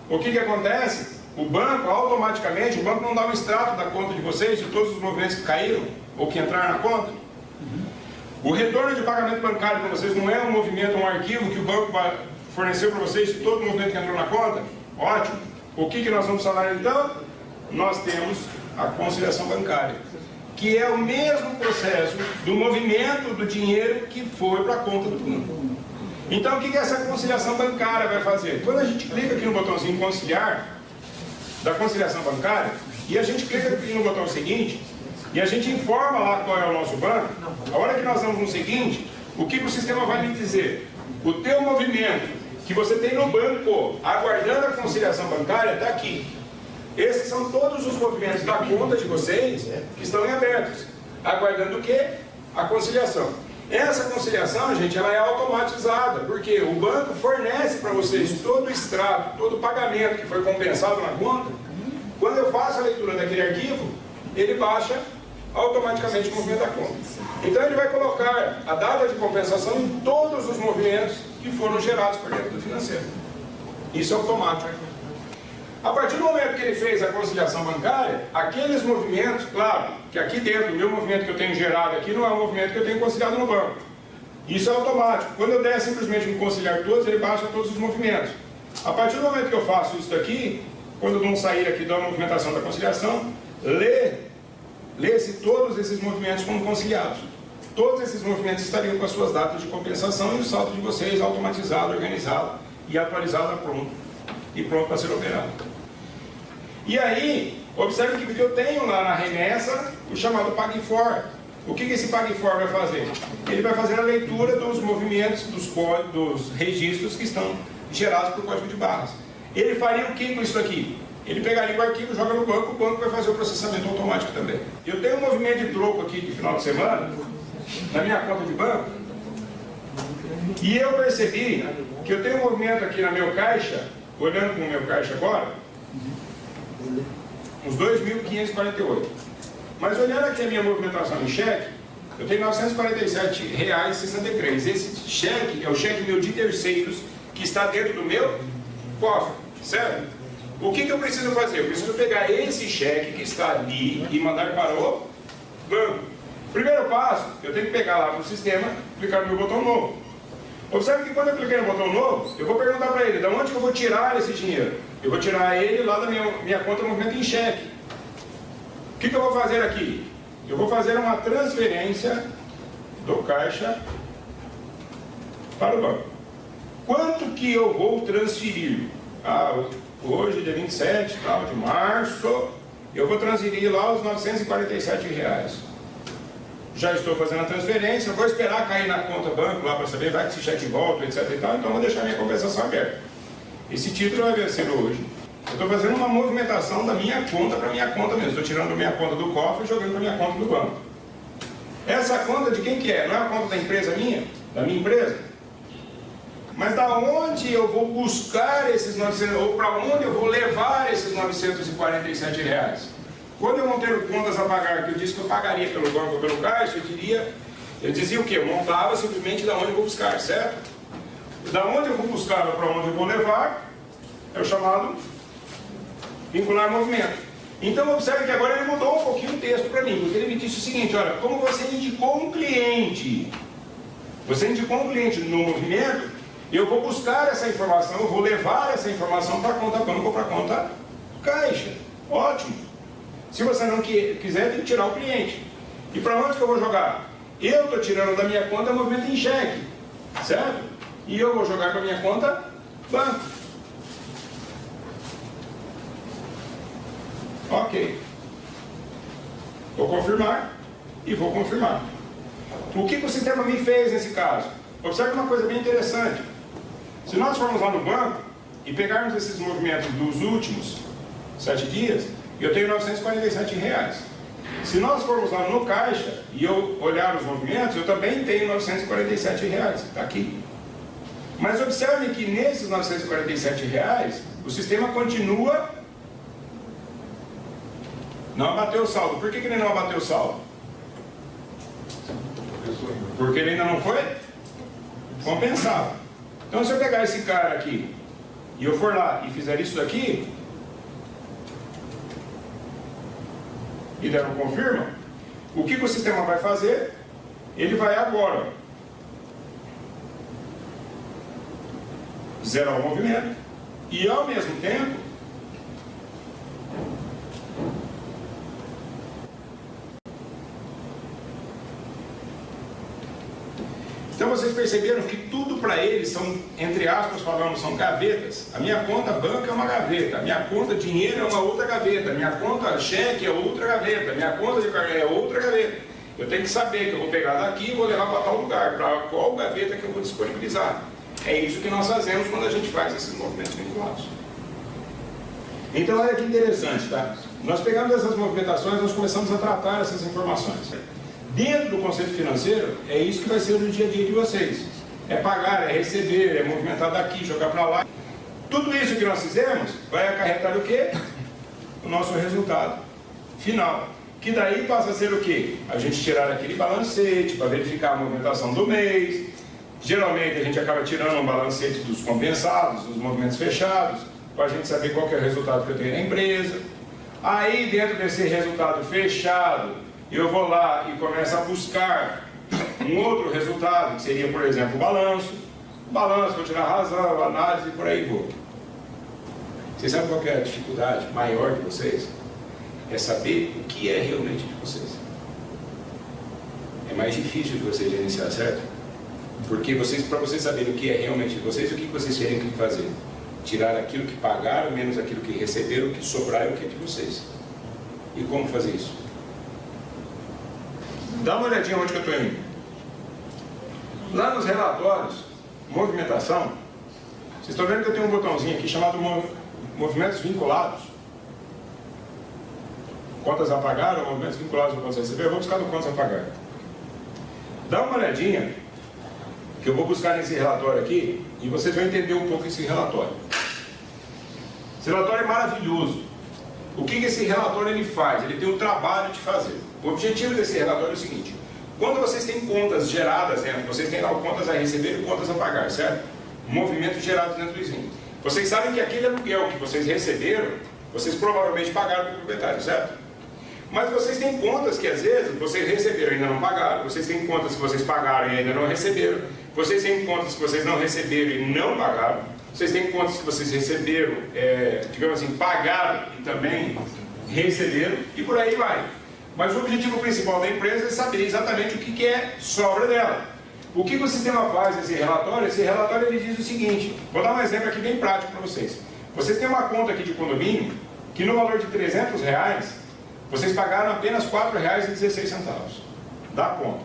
O que acontece? O banco, automaticamente, o banco não dá um extrato da conta de vocês, de todos os movimentos que caíram, ou que entraram na conta. O retorno de pagamento bancário para vocês não é um movimento, um arquivo que o banco forneceu para vocês de todo o movimento que entrou na conta? Ótimo. O que nós vamos falar então? Nós temos a conciliação bancária, que é o mesmo processo do movimento do dinheiro que foi para a conta do banco. Então o que essa conciliação bancária vai fazer? Quando a gente clica aqui no botãozinho conciliar, da conciliação bancária, e a gente clica aqui no botão seguinte, e a gente informa lá qual é o nosso banco, a hora que nós vamos no seguinte, o que o sistema vai me dizer? O teu movimento que você tem no banco, aguardando a conciliação bancária, está aqui. Esses são todos os movimentos da conta de vocês que estão em abertos, aguardando o quê? A conciliação. Essa conciliação, gente, ela é automatizada, porque o banco fornece para vocês todo o extrato, todo o pagamento que foi compensado na conta. Quando eu faço a leitura daquele arquivo, ele baixa automaticamente o movimento da conta. Então ele vai colocar a data de compensação em todos os movimentos que foram gerados por dentro do financeiro. Isso é automático. A partir do momento que ele fez a conciliação bancária, aqueles movimentos, claro, que aqui dentro, o meu movimento que eu tenho gerado aqui não é o movimento que eu tenho conciliado no banco. Isso é automático. Quando eu der simplesmente um conciliar todos, ele baixa todos os movimentos. A partir do momento que eu faço isso daqui, quando vão sair aqui da movimentação da conciliação, lê-se todos esses movimentos como conciliados. Todos esses movimentos estariam com as suas datas de compensação e o saldo de vocês automatizado, organizado e atualizado e pronto para ser operado. E aí, observe que eu tenho lá na remessa o chamado PagFor. O que esse PagFor vai fazer? Ele vai fazer a leitura dos movimentos, dos registros que estão gerados por código de barras. Ele faria o que com isso aqui? Ele pegaria o arquivo, joga no banco, o banco vai fazer o processamento automático também. Eu tenho um movimento de troco aqui de final de semana, na minha conta de banco, e eu percebi que eu tenho um movimento aqui na meu caixa, olhando para o meu caixa agora, uns 2.548. Mas olhando aqui a minha movimentação em cheque, eu tenho R$ 947,63. Esse cheque é o cheque meu de terceiros que está dentro do meu cofre, certo? O que eu preciso fazer? Eu preciso pegar esse cheque que está ali e mandar para o banco. Primeiro passo, eu tenho que pegar lá no sistema, clicar no meu botão novo. Observe que quando eu cliquei no botão novo, eu vou perguntar para ele, de onde que eu vou tirar esse dinheiro? Eu vou tirar ele lá da minha conta movimento em cheque. O que eu vou fazer aqui? Eu vou fazer uma transferência do caixa para o banco. Quanto que eu vou transferir? Hoje, dia 27 de março, eu vou transferir lá os R$ 947. Já estou fazendo a transferência, vou esperar cair na conta banco lá para saber, vai que esse cheque volta, etc. e tal, então vou deixar minha compensação aberta. Esse título vai vencer hoje. Eu estou fazendo uma movimentação da minha conta para minha conta mesmo. Estou tirando da minha conta do cofre e jogando para minha conta do banco. Essa conta de quem que é? Não é a conta da empresa minha? Da minha empresa? Mas da onde eu vou buscar esses 900, ou para onde eu vou levar esses R$947? Quando eu não tenho contas a pagar, que eu disse que eu pagaria pelo banco ou pelo caixa, eu dizia o quê? Eu montava simplesmente da onde eu vou buscar, certo? Da onde eu vou buscar para onde eu vou levar, é o chamado vincular movimento. Então observe que agora ele mudou um pouquinho o texto para mim, porque ele me disse o seguinte, olha, como você indicou um cliente no movimento, eu vou buscar essa informação, eu vou levar essa informação para a conta banco ou para a conta caixa. Ótimo. Se você não quiser, tem que tirar o cliente. E para onde que eu vou jogar? Eu estou tirando da minha conta movimento em cheque, certo? E eu vou jogar para a minha conta banco. Ok. Vou confirmar e vou confirmar. O que o sistema me fez nesse caso? Observe uma coisa bem interessante. Se nós formos lá no banco e pegarmos esses movimentos dos últimos 7 dias, eu tenho R$947. Se nós formos lá no caixa e eu olhar os movimentos, eu também tenho R$947. Está aqui. Mas observe que nesses R$947, o sistema continua... Não abateu o saldo. Por que ele não abateu o saldo? Porque ele ainda não foi compensado. Então se eu pegar esse cara aqui e eu for lá e fizer isso daqui e der um confirma, o que o sistema vai fazer? Ele vai agora zerar o movimento e ao mesmo tempo então vocês perceberam que tudo para eles são, entre aspas falando, são gavetas. A minha conta banco é uma gaveta, a minha conta dinheiro é uma outra gaveta, a minha conta cheque é outra gaveta, a minha conta de cartão é outra gaveta. Eu tenho que saber que eu vou pegar daqui e vou levar para tal lugar, para qual gaveta que eu vou disponibilizar. É isso que nós fazemos quando a gente faz esses movimentos vinculados. Então olha que interessante, tá? Nós pegamos essas movimentações, nós começamos a tratar essas informações. Dentro do conceito financeiro, é isso que vai ser no dia a dia de vocês. É pagar, é receber, é movimentar daqui, jogar para lá. Tudo isso que nós fizemos vai acarretar o quê? O nosso resultado final. Que daí passa a ser o quê? A gente tirar aquele balancete para verificar a movimentação do mês. Geralmente a gente acaba tirando um balancete dos compensados, dos movimentos fechados, para a gente saber qual que é o resultado que eu tenho na empresa. Aí dentro desse resultado fechado, eu vou lá e começo a buscar um outro resultado, que seria, por exemplo, o balanço. O balanço, vou tirar a razão, a análise e por aí vou. Vocês sabem qual que é a dificuldade maior de vocês? É saber o que é realmente de vocês. É mais difícil de vocês gerenciar, certo? Porque para vocês saberem o que é realmente de vocês, o que vocês terem que fazer? Tirar aquilo que pagaram, menos aquilo que receberam, o que sobrar é o que é de vocês. E como fazer isso? Dá uma olhadinha onde que eu estou indo. Lá nos relatórios, movimentação, vocês estão vendo que eu tenho um botãozinho aqui chamado movimentos vinculados. Contas a pagar ou movimentos vinculados ao contas a receber. Eu vou buscar no contas a pagar. Dá uma olhadinha, que eu vou buscar nesse relatório aqui, e vocês vão entender um pouco esse relatório. Esse relatório é maravilhoso. O que esse relatório ele faz? Ele tem o trabalho de fazer. O objetivo desse relatório é o seguinte: quando vocês têm contas geradas dentro, vocês têm lá contas a receber e contas a pagar, certo? Movimentos gerados dentro do ISIM. Vocês sabem que aquele aluguel que vocês receberam, vocês provavelmente pagaram para o proprietário, certo? Mas vocês têm contas que às vezes vocês receberam e ainda não pagaram, vocês têm contas que vocês pagaram e ainda não receberam, vocês têm contas que vocês não receberam e não pagaram, vocês têm contas que vocês receberam, digamos assim, pagaram e também receberam, e por aí vai. Mas o objetivo principal da empresa é saber exatamente o que é sobra dela. O que o sistema faz nesse relatório? Esse relatório ele diz o seguinte, vou dar um exemplo aqui bem prático para vocês. Vocês têm uma conta aqui de condomínio, que no valor de R$300, vocês pagaram apenas R$4,16 da conta.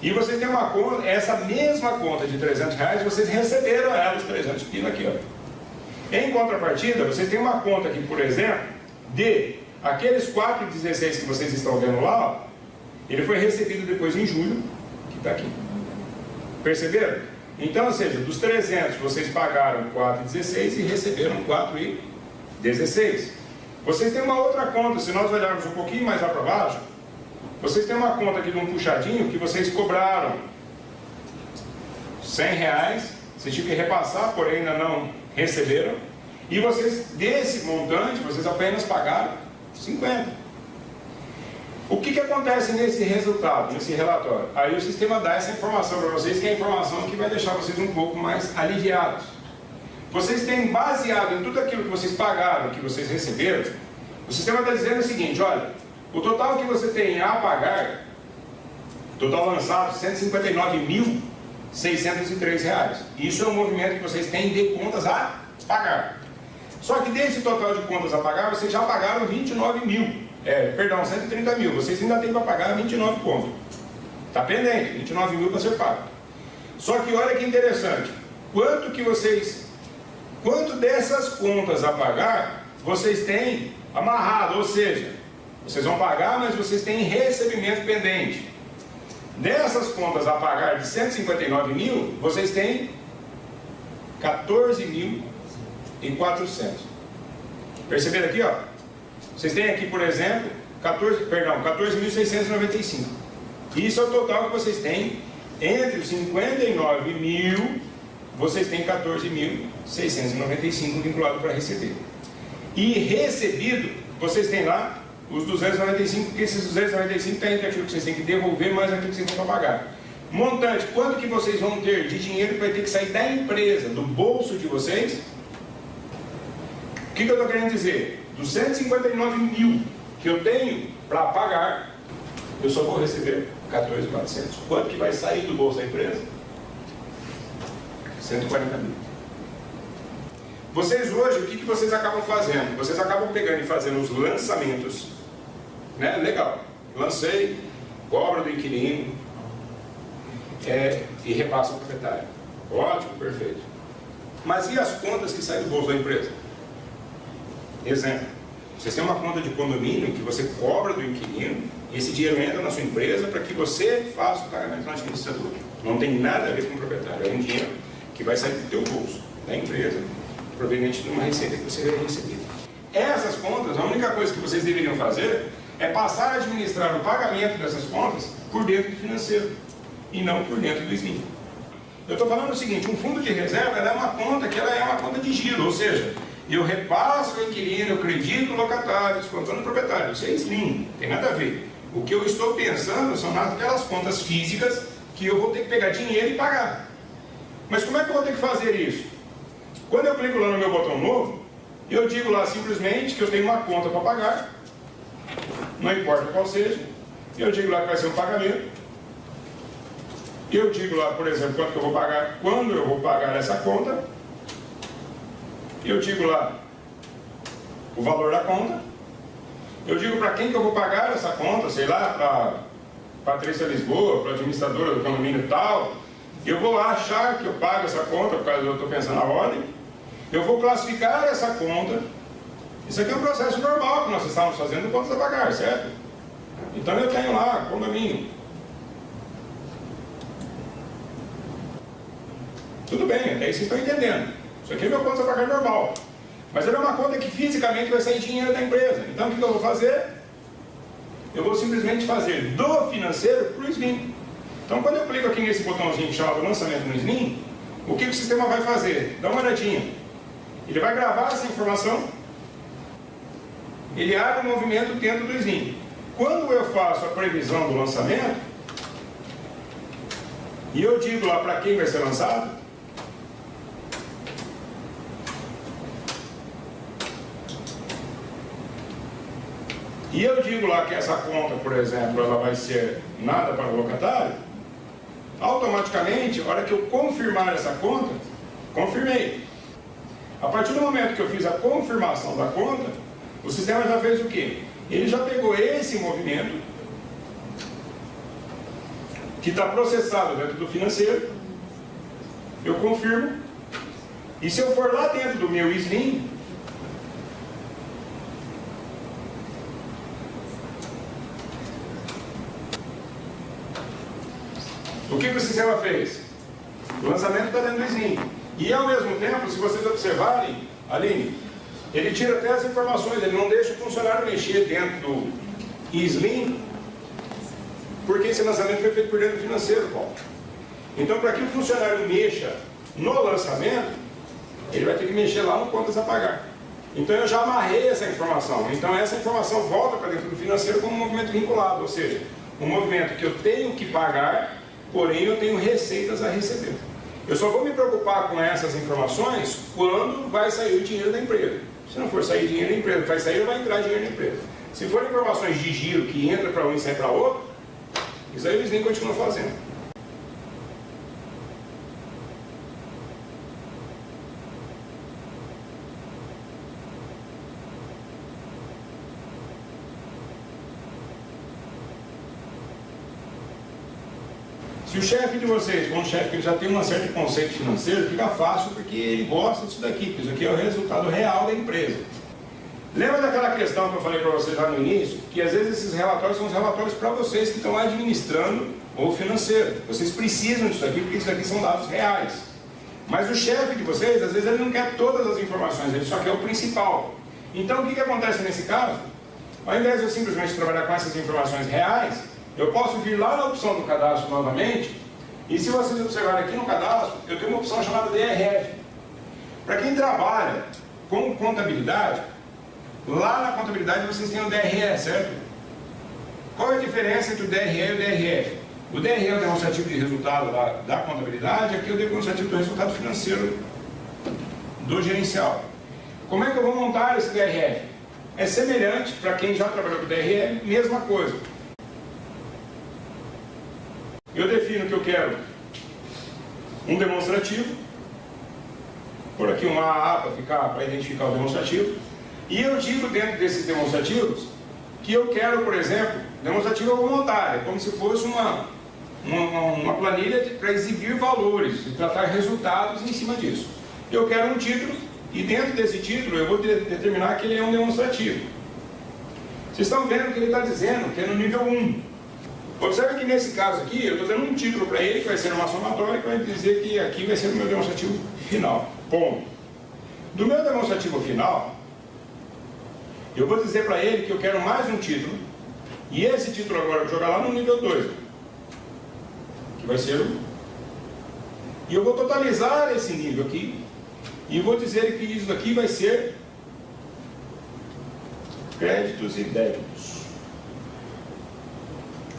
E vocês têm uma conta, essa mesma conta de R$300, vocês receberam ela, os 300 pila aqui, ó. Em contrapartida, vocês têm uma conta aqui, por exemplo, de aqueles 4,16 que vocês estão vendo lá, ó, ele foi recebido depois em julho, que está aqui. Perceberam? Então, ou seja, dos 300 vocês pagaram 4,16 e receberam 4,16. Vocês têm uma outra conta, se nós olharmos um pouquinho mais lá para baixo, vocês têm uma conta aqui de um puxadinho que vocês cobraram R$100, vocês tinham que repassar, porém ainda não receberam, e vocês, desse montante, vocês apenas pagaram 50. O que acontece nesse resultado, nesse relatório? Aí o sistema dá essa informação para vocês, que é a informação que vai deixar vocês um pouco mais aliviados. Vocês têm, baseado em tudo aquilo que vocês pagaram, que vocês receberam, o sistema está dizendo o seguinte: olha, o total que você tem a pagar, total lançado, R$159.603. Isso é um movimento que vocês têm de contas a pagar. Só que desse total de contas a pagar, vocês já pagaram 130 mil. Vocês ainda têm para pagar 29 contas. Está pendente, 29 mil para ser pago. Só que olha que interessante. Quanto dessas contas a pagar, vocês têm amarrado, ou seja, vocês vão pagar, mas vocês têm recebimento pendente. Dessas contas a pagar de 159 mil, vocês têm 14.400. Perceberam aqui, ó? Vocês têm aqui, por exemplo, 14.695. Isso é o total que vocês têm. Entre os 59 mil, vocês têm 14.695 vinculado para receber. E recebido, vocês têm lá os 295, porque esses 295 tem entre aquilo que vocês têm que devolver mais aquilo que vocês têm para pagar. Montante, quanto que vocês vão ter de dinheiro que vai ter que sair da empresa, do bolso de vocês? O que eu estou querendo dizer? Dos 159 mil que eu tenho para pagar, eu só vou receber 14.400. Quanto que vai sair do bolso da empresa? 140 mil. Vocês hoje, o que vocês acabam fazendo? Vocês acabam pegando e fazendo os lançamentos, né? Legal, lancei, cobra do inquilino e repassa o proprietário. Ótimo, perfeito. Mas e as contas que saem do bolso da empresa? Exemplo, vocês têm uma conta de condomínio que você cobra do inquilino e esse dinheiro entra na sua empresa para que você faça o pagamento na administradora. Não tem nada a ver com o proprietário, é um dinheiro que vai sair do teu bolso, da empresa, proveniente de uma receita que você vai receber. Essas contas, a única coisa que vocês deveriam fazer é passar a administrar o pagamento dessas contas por dentro do financeiro e não por dentro do SNIM. Eu estou falando o seguinte: um fundo de reserva é uma conta que ela é uma conta de giro, ou seja, eu repasso o inquilino, eu acredito o locatário, descontando o proprietário. Isso é SLIM, tem nada a ver. O que eu estou pensando são naquelas contas físicas que eu vou ter que pegar dinheiro e pagar. Mas como é que eu vou ter que fazer isso? Quando eu clico lá no meu botão novo, eu digo lá simplesmente que eu tenho uma conta para pagar, não importa qual seja, eu digo lá que vai ser um pagamento, eu digo lá, por exemplo, quanto que eu vou pagar, quando eu vou pagar essa conta, eu digo lá o valor da conta, eu digo para quem que eu vou pagar essa conta, sei lá, para Patrícia Lisboa, para a administradora do condomínio tal, eu vou achar que eu pago essa conta, por causa que eu estou pensando na ordem, eu vou classificar essa conta. Isso aqui é um processo normal que nós estamos fazendo contas a pagar, certo? Então eu tenho lá condomínio. Tudo bem, até aí vocês estão entendendo. Isso aqui é meu conta a pagar normal. Mas ela é uma conta que fisicamente vai sair dinheiro da empresa. Então o que eu vou fazer? Eu vou simplesmente fazer do financeiro para o SNIM. Então quando eu clico aqui nesse botãozinho chamado lançamento no SNIM, o que o sistema vai fazer? Dá uma olhadinha. Ele vai gravar essa informação, ele abre o movimento dentro do SNIM. Quando eu faço a previsão do lançamento, e eu digo lá para quem vai ser lançado, e eu digo lá que essa conta, por exemplo, ela vai ser nada para o locatário, automaticamente, a hora que eu confirmar essa conta, confirmei. A partir do momento que eu fiz a confirmação da conta, o sistema já fez o quê? Ele já pegou esse movimento, que está processado dentro do financeiro, eu confirmo, e se eu for lá dentro do meu SNIM, o que o sistema fez? O lançamento está dentro do Slim. E ao mesmo tempo, se vocês observarem, Aline, ele tira até as informações, ele não deixa o funcionário mexer dentro do Slim, porque esse lançamento foi feito por dentro do financeiro, Paulo. Então, para que o funcionário mexa no lançamento, ele vai ter que mexer lá no contas a pagar. Então, eu já amarrei essa informação. Então, essa informação volta para dentro do financeiro como um movimento vinculado, ou seja, um movimento que eu tenho que pagar, porém eu tenho receitas a receber. Eu só vou me preocupar com essas informações quando vai sair o dinheiro da empresa. Se não for sair dinheiro da empresa, vai sair ou vai entrar dinheiro da empresa. Se for informações de giro que entra para um e sai para outro, isso aí eles nem continuam fazendo. Se o chefe de vocês for um chefe que já tem um certo conceito financeiro, fica fácil porque ele gosta disso daqui, porque isso aqui é o resultado real da empresa. Lembra daquela questão que eu falei para vocês lá no início? Que às vezes esses relatórios são os relatórios para vocês que estão administrando o financeiro. Vocês precisam disso aqui porque isso aqui são dados reais. Mas o chefe de vocês, às vezes ele não quer todas as informações, ele só quer o principal. Então o que acontece nesse caso? Ao invés de eu simplesmente trabalhar com essas informações reais, eu posso vir lá na opção do cadastro novamente, e se vocês observarem aqui no cadastro, eu tenho uma opção chamada DRF. Para quem trabalha com contabilidade, lá na contabilidade vocês têm o DRE, certo? Qual é a diferença entre o DRE e o DRF? O DRE é o demonstrativo de resultado da contabilidade, aqui é o demonstrativo do resultado financeiro do gerencial. Como é que eu vou montar esse DRF? É semelhante, para quem já trabalhou com DRE, mesma coisa. Eu defino que eu quero um demonstrativo, por aqui uma AA para identificar o demonstrativo, e eu digo dentro desses demonstrativos que eu quero, por exemplo, demonstrativo eu vou montar, é como se fosse uma planilha para exibir valores e tratar resultados em cima disso. Eu quero um título e dentro desse título eu vou determinar que ele é um demonstrativo. Vocês estão vendo que ele está dizendo que é no nível 1. Observe que nesse caso aqui, eu estou dando um título para ele, que vai ser uma somatória, que vai dizer que aqui vai ser o meu demonstrativo final. Ponto. Do meu demonstrativo final, eu vou dizer para ele que eu quero mais um título, e esse título agora eu vou jogar lá no nível 2, que vai ser o... E eu vou totalizar esse nível aqui, e vou dizer que isso aqui vai ser créditos e débitos.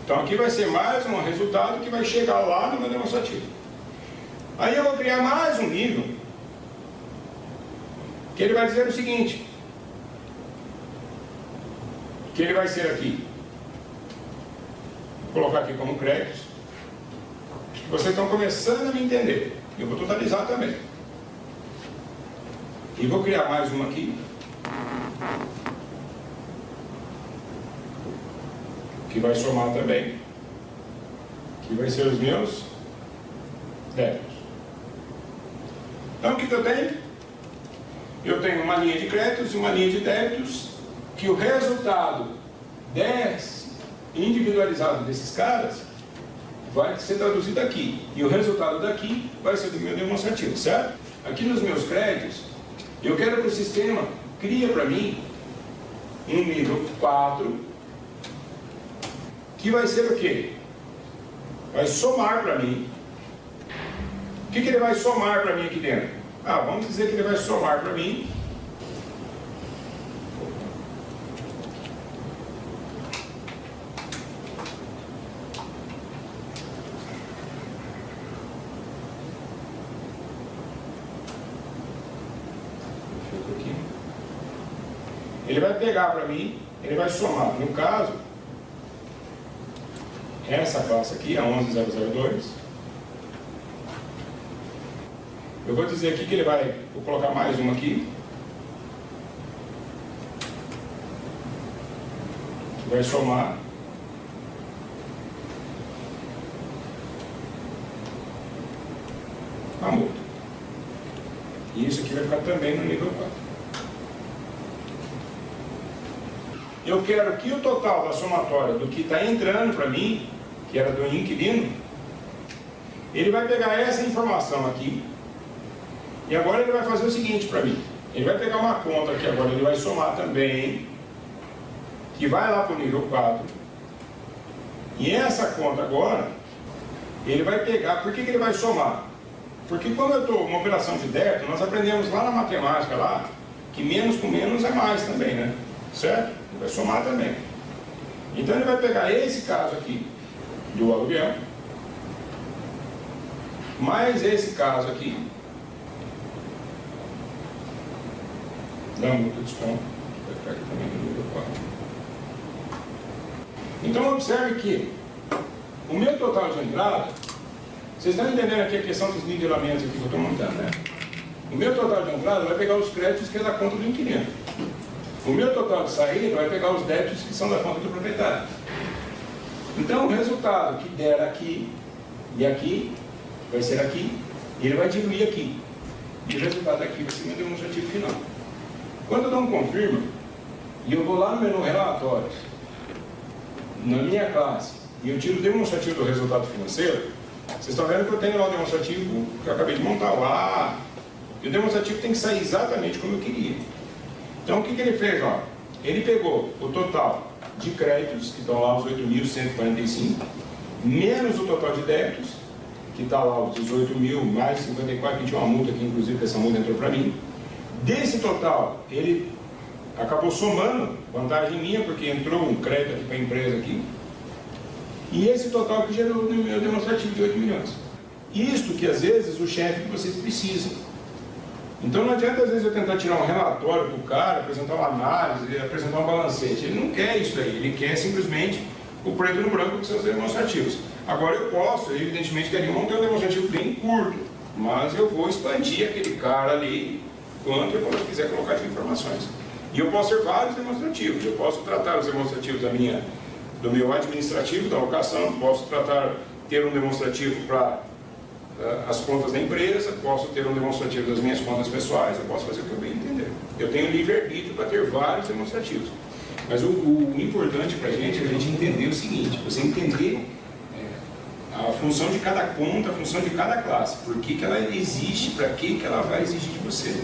Então aqui vai ser mais um resultado que vai chegar lá no meu demonstrativo. Aí eu vou criar mais um nível, que ele vai dizer o seguinte, que ele vai ser aqui, vou colocar aqui como créditos, vocês estão começando a me entender, eu vou totalizar também. E vou criar mais uma aqui, que vai somar também, que vai ser os meus débitos. Então o que eu tenho? Eu tenho uma linha de créditos e uma linha de débitos, que o resultado individualizado desses caras vai ser traduzido aqui. E o resultado daqui vai ser do meu demonstrativo, certo? Aqui nos meus créditos, eu quero que o sistema crie para mim um nível 4, que vai ser o quê? Vai somar para mim. O que ele vai somar para mim aqui dentro? Vamos dizer que ele vai somar para mim ele vai pegar para mim, ele vai somar. No caso, essa classe aqui, a 11002, eu vou dizer aqui que ele vai, vou colocar mais uma aqui, que vai somar a multa. E isso aqui vai ficar também no nível 4. Eu quero que o total da somatória do que está entrando para mim, que era do inquilino, Ele vai pegar essa informação aqui, e agora ele vai fazer o seguinte para mim. Ele vai pegar uma conta aqui agora, ele vai somar também, que vai lá para o nível 4. E essa conta agora, ele vai pegar, por que ele vai somar? Porque quando eu estou uma operação de débito, nós aprendemos lá na matemática, lá, que menos com menos é mais também, né? Certo? Ele vai somar também. Então ele vai pegar esse caso aqui, do aluguel, mais esse caso aqui, da multa de desconto, vai ficar aqui também no nível 4. Então observe que o meu total de entrada, vocês estão entendendo aqui a questão dos nivelamentos aqui que eu estou montando, né? O meu total de entrada vai pegar os créditos que é da conta do inquilino. O meu total de saída vai pegar os débitos que são da conta do proprietário. Então o resultado que der aqui e aqui, vai ser aqui, e ele vai diluir aqui. E o resultado aqui vai ser meu demonstrativo final. Quando eu dou um confirma, e eu vou lá no menu relatórios, na minha classe, e eu tiro o demonstrativo do resultado financeiro, vocês estão vendo que eu tenho lá o demonstrativo que eu acabei de montar lá. E o demonstrativo tem que sair exatamente como eu queria. Então o que ele fez? Ó? Ele pegou o total de créditos, que estão lá os 8.145, menos o total de débitos, que está lá os 18.000, mais 54, que tinha uma multa aqui, inclusive, que essa multa entrou para mim. Desse total, ele acabou somando, vantagem minha, porque entrou um crédito aqui para a empresa aqui. E esse total que gerou o meu demonstrativo de 8 milhões. Isto que às vezes o chefe que vocês precisam. Então não adianta às vezes eu tentar tirar um relatório para o cara, apresentar uma análise, apresentar um balancete. Ele não quer isso aí, ele quer simplesmente o preto no branco com seus demonstrativos. Agora eu posso, evidentemente queria manter um demonstrativo bem curto, mas eu vou expandir aquele cara ali quanto eu quiser colocar de informações. E eu posso ter vários demonstrativos, eu posso tratar os demonstrativos do meu administrativo, da alocação, posso ter um demonstrativo para as contas da empresa, posso ter um demonstrativo das minhas contas pessoais, eu posso fazer o que eu bem entender. Eu tenho livre-arbítrio para ter vários demonstrativos. Mas o importante para a gente é a gente entender o seguinte, você entender a função de cada conta, a função de cada classe, por que ela existe, para que ela vai exigir de você.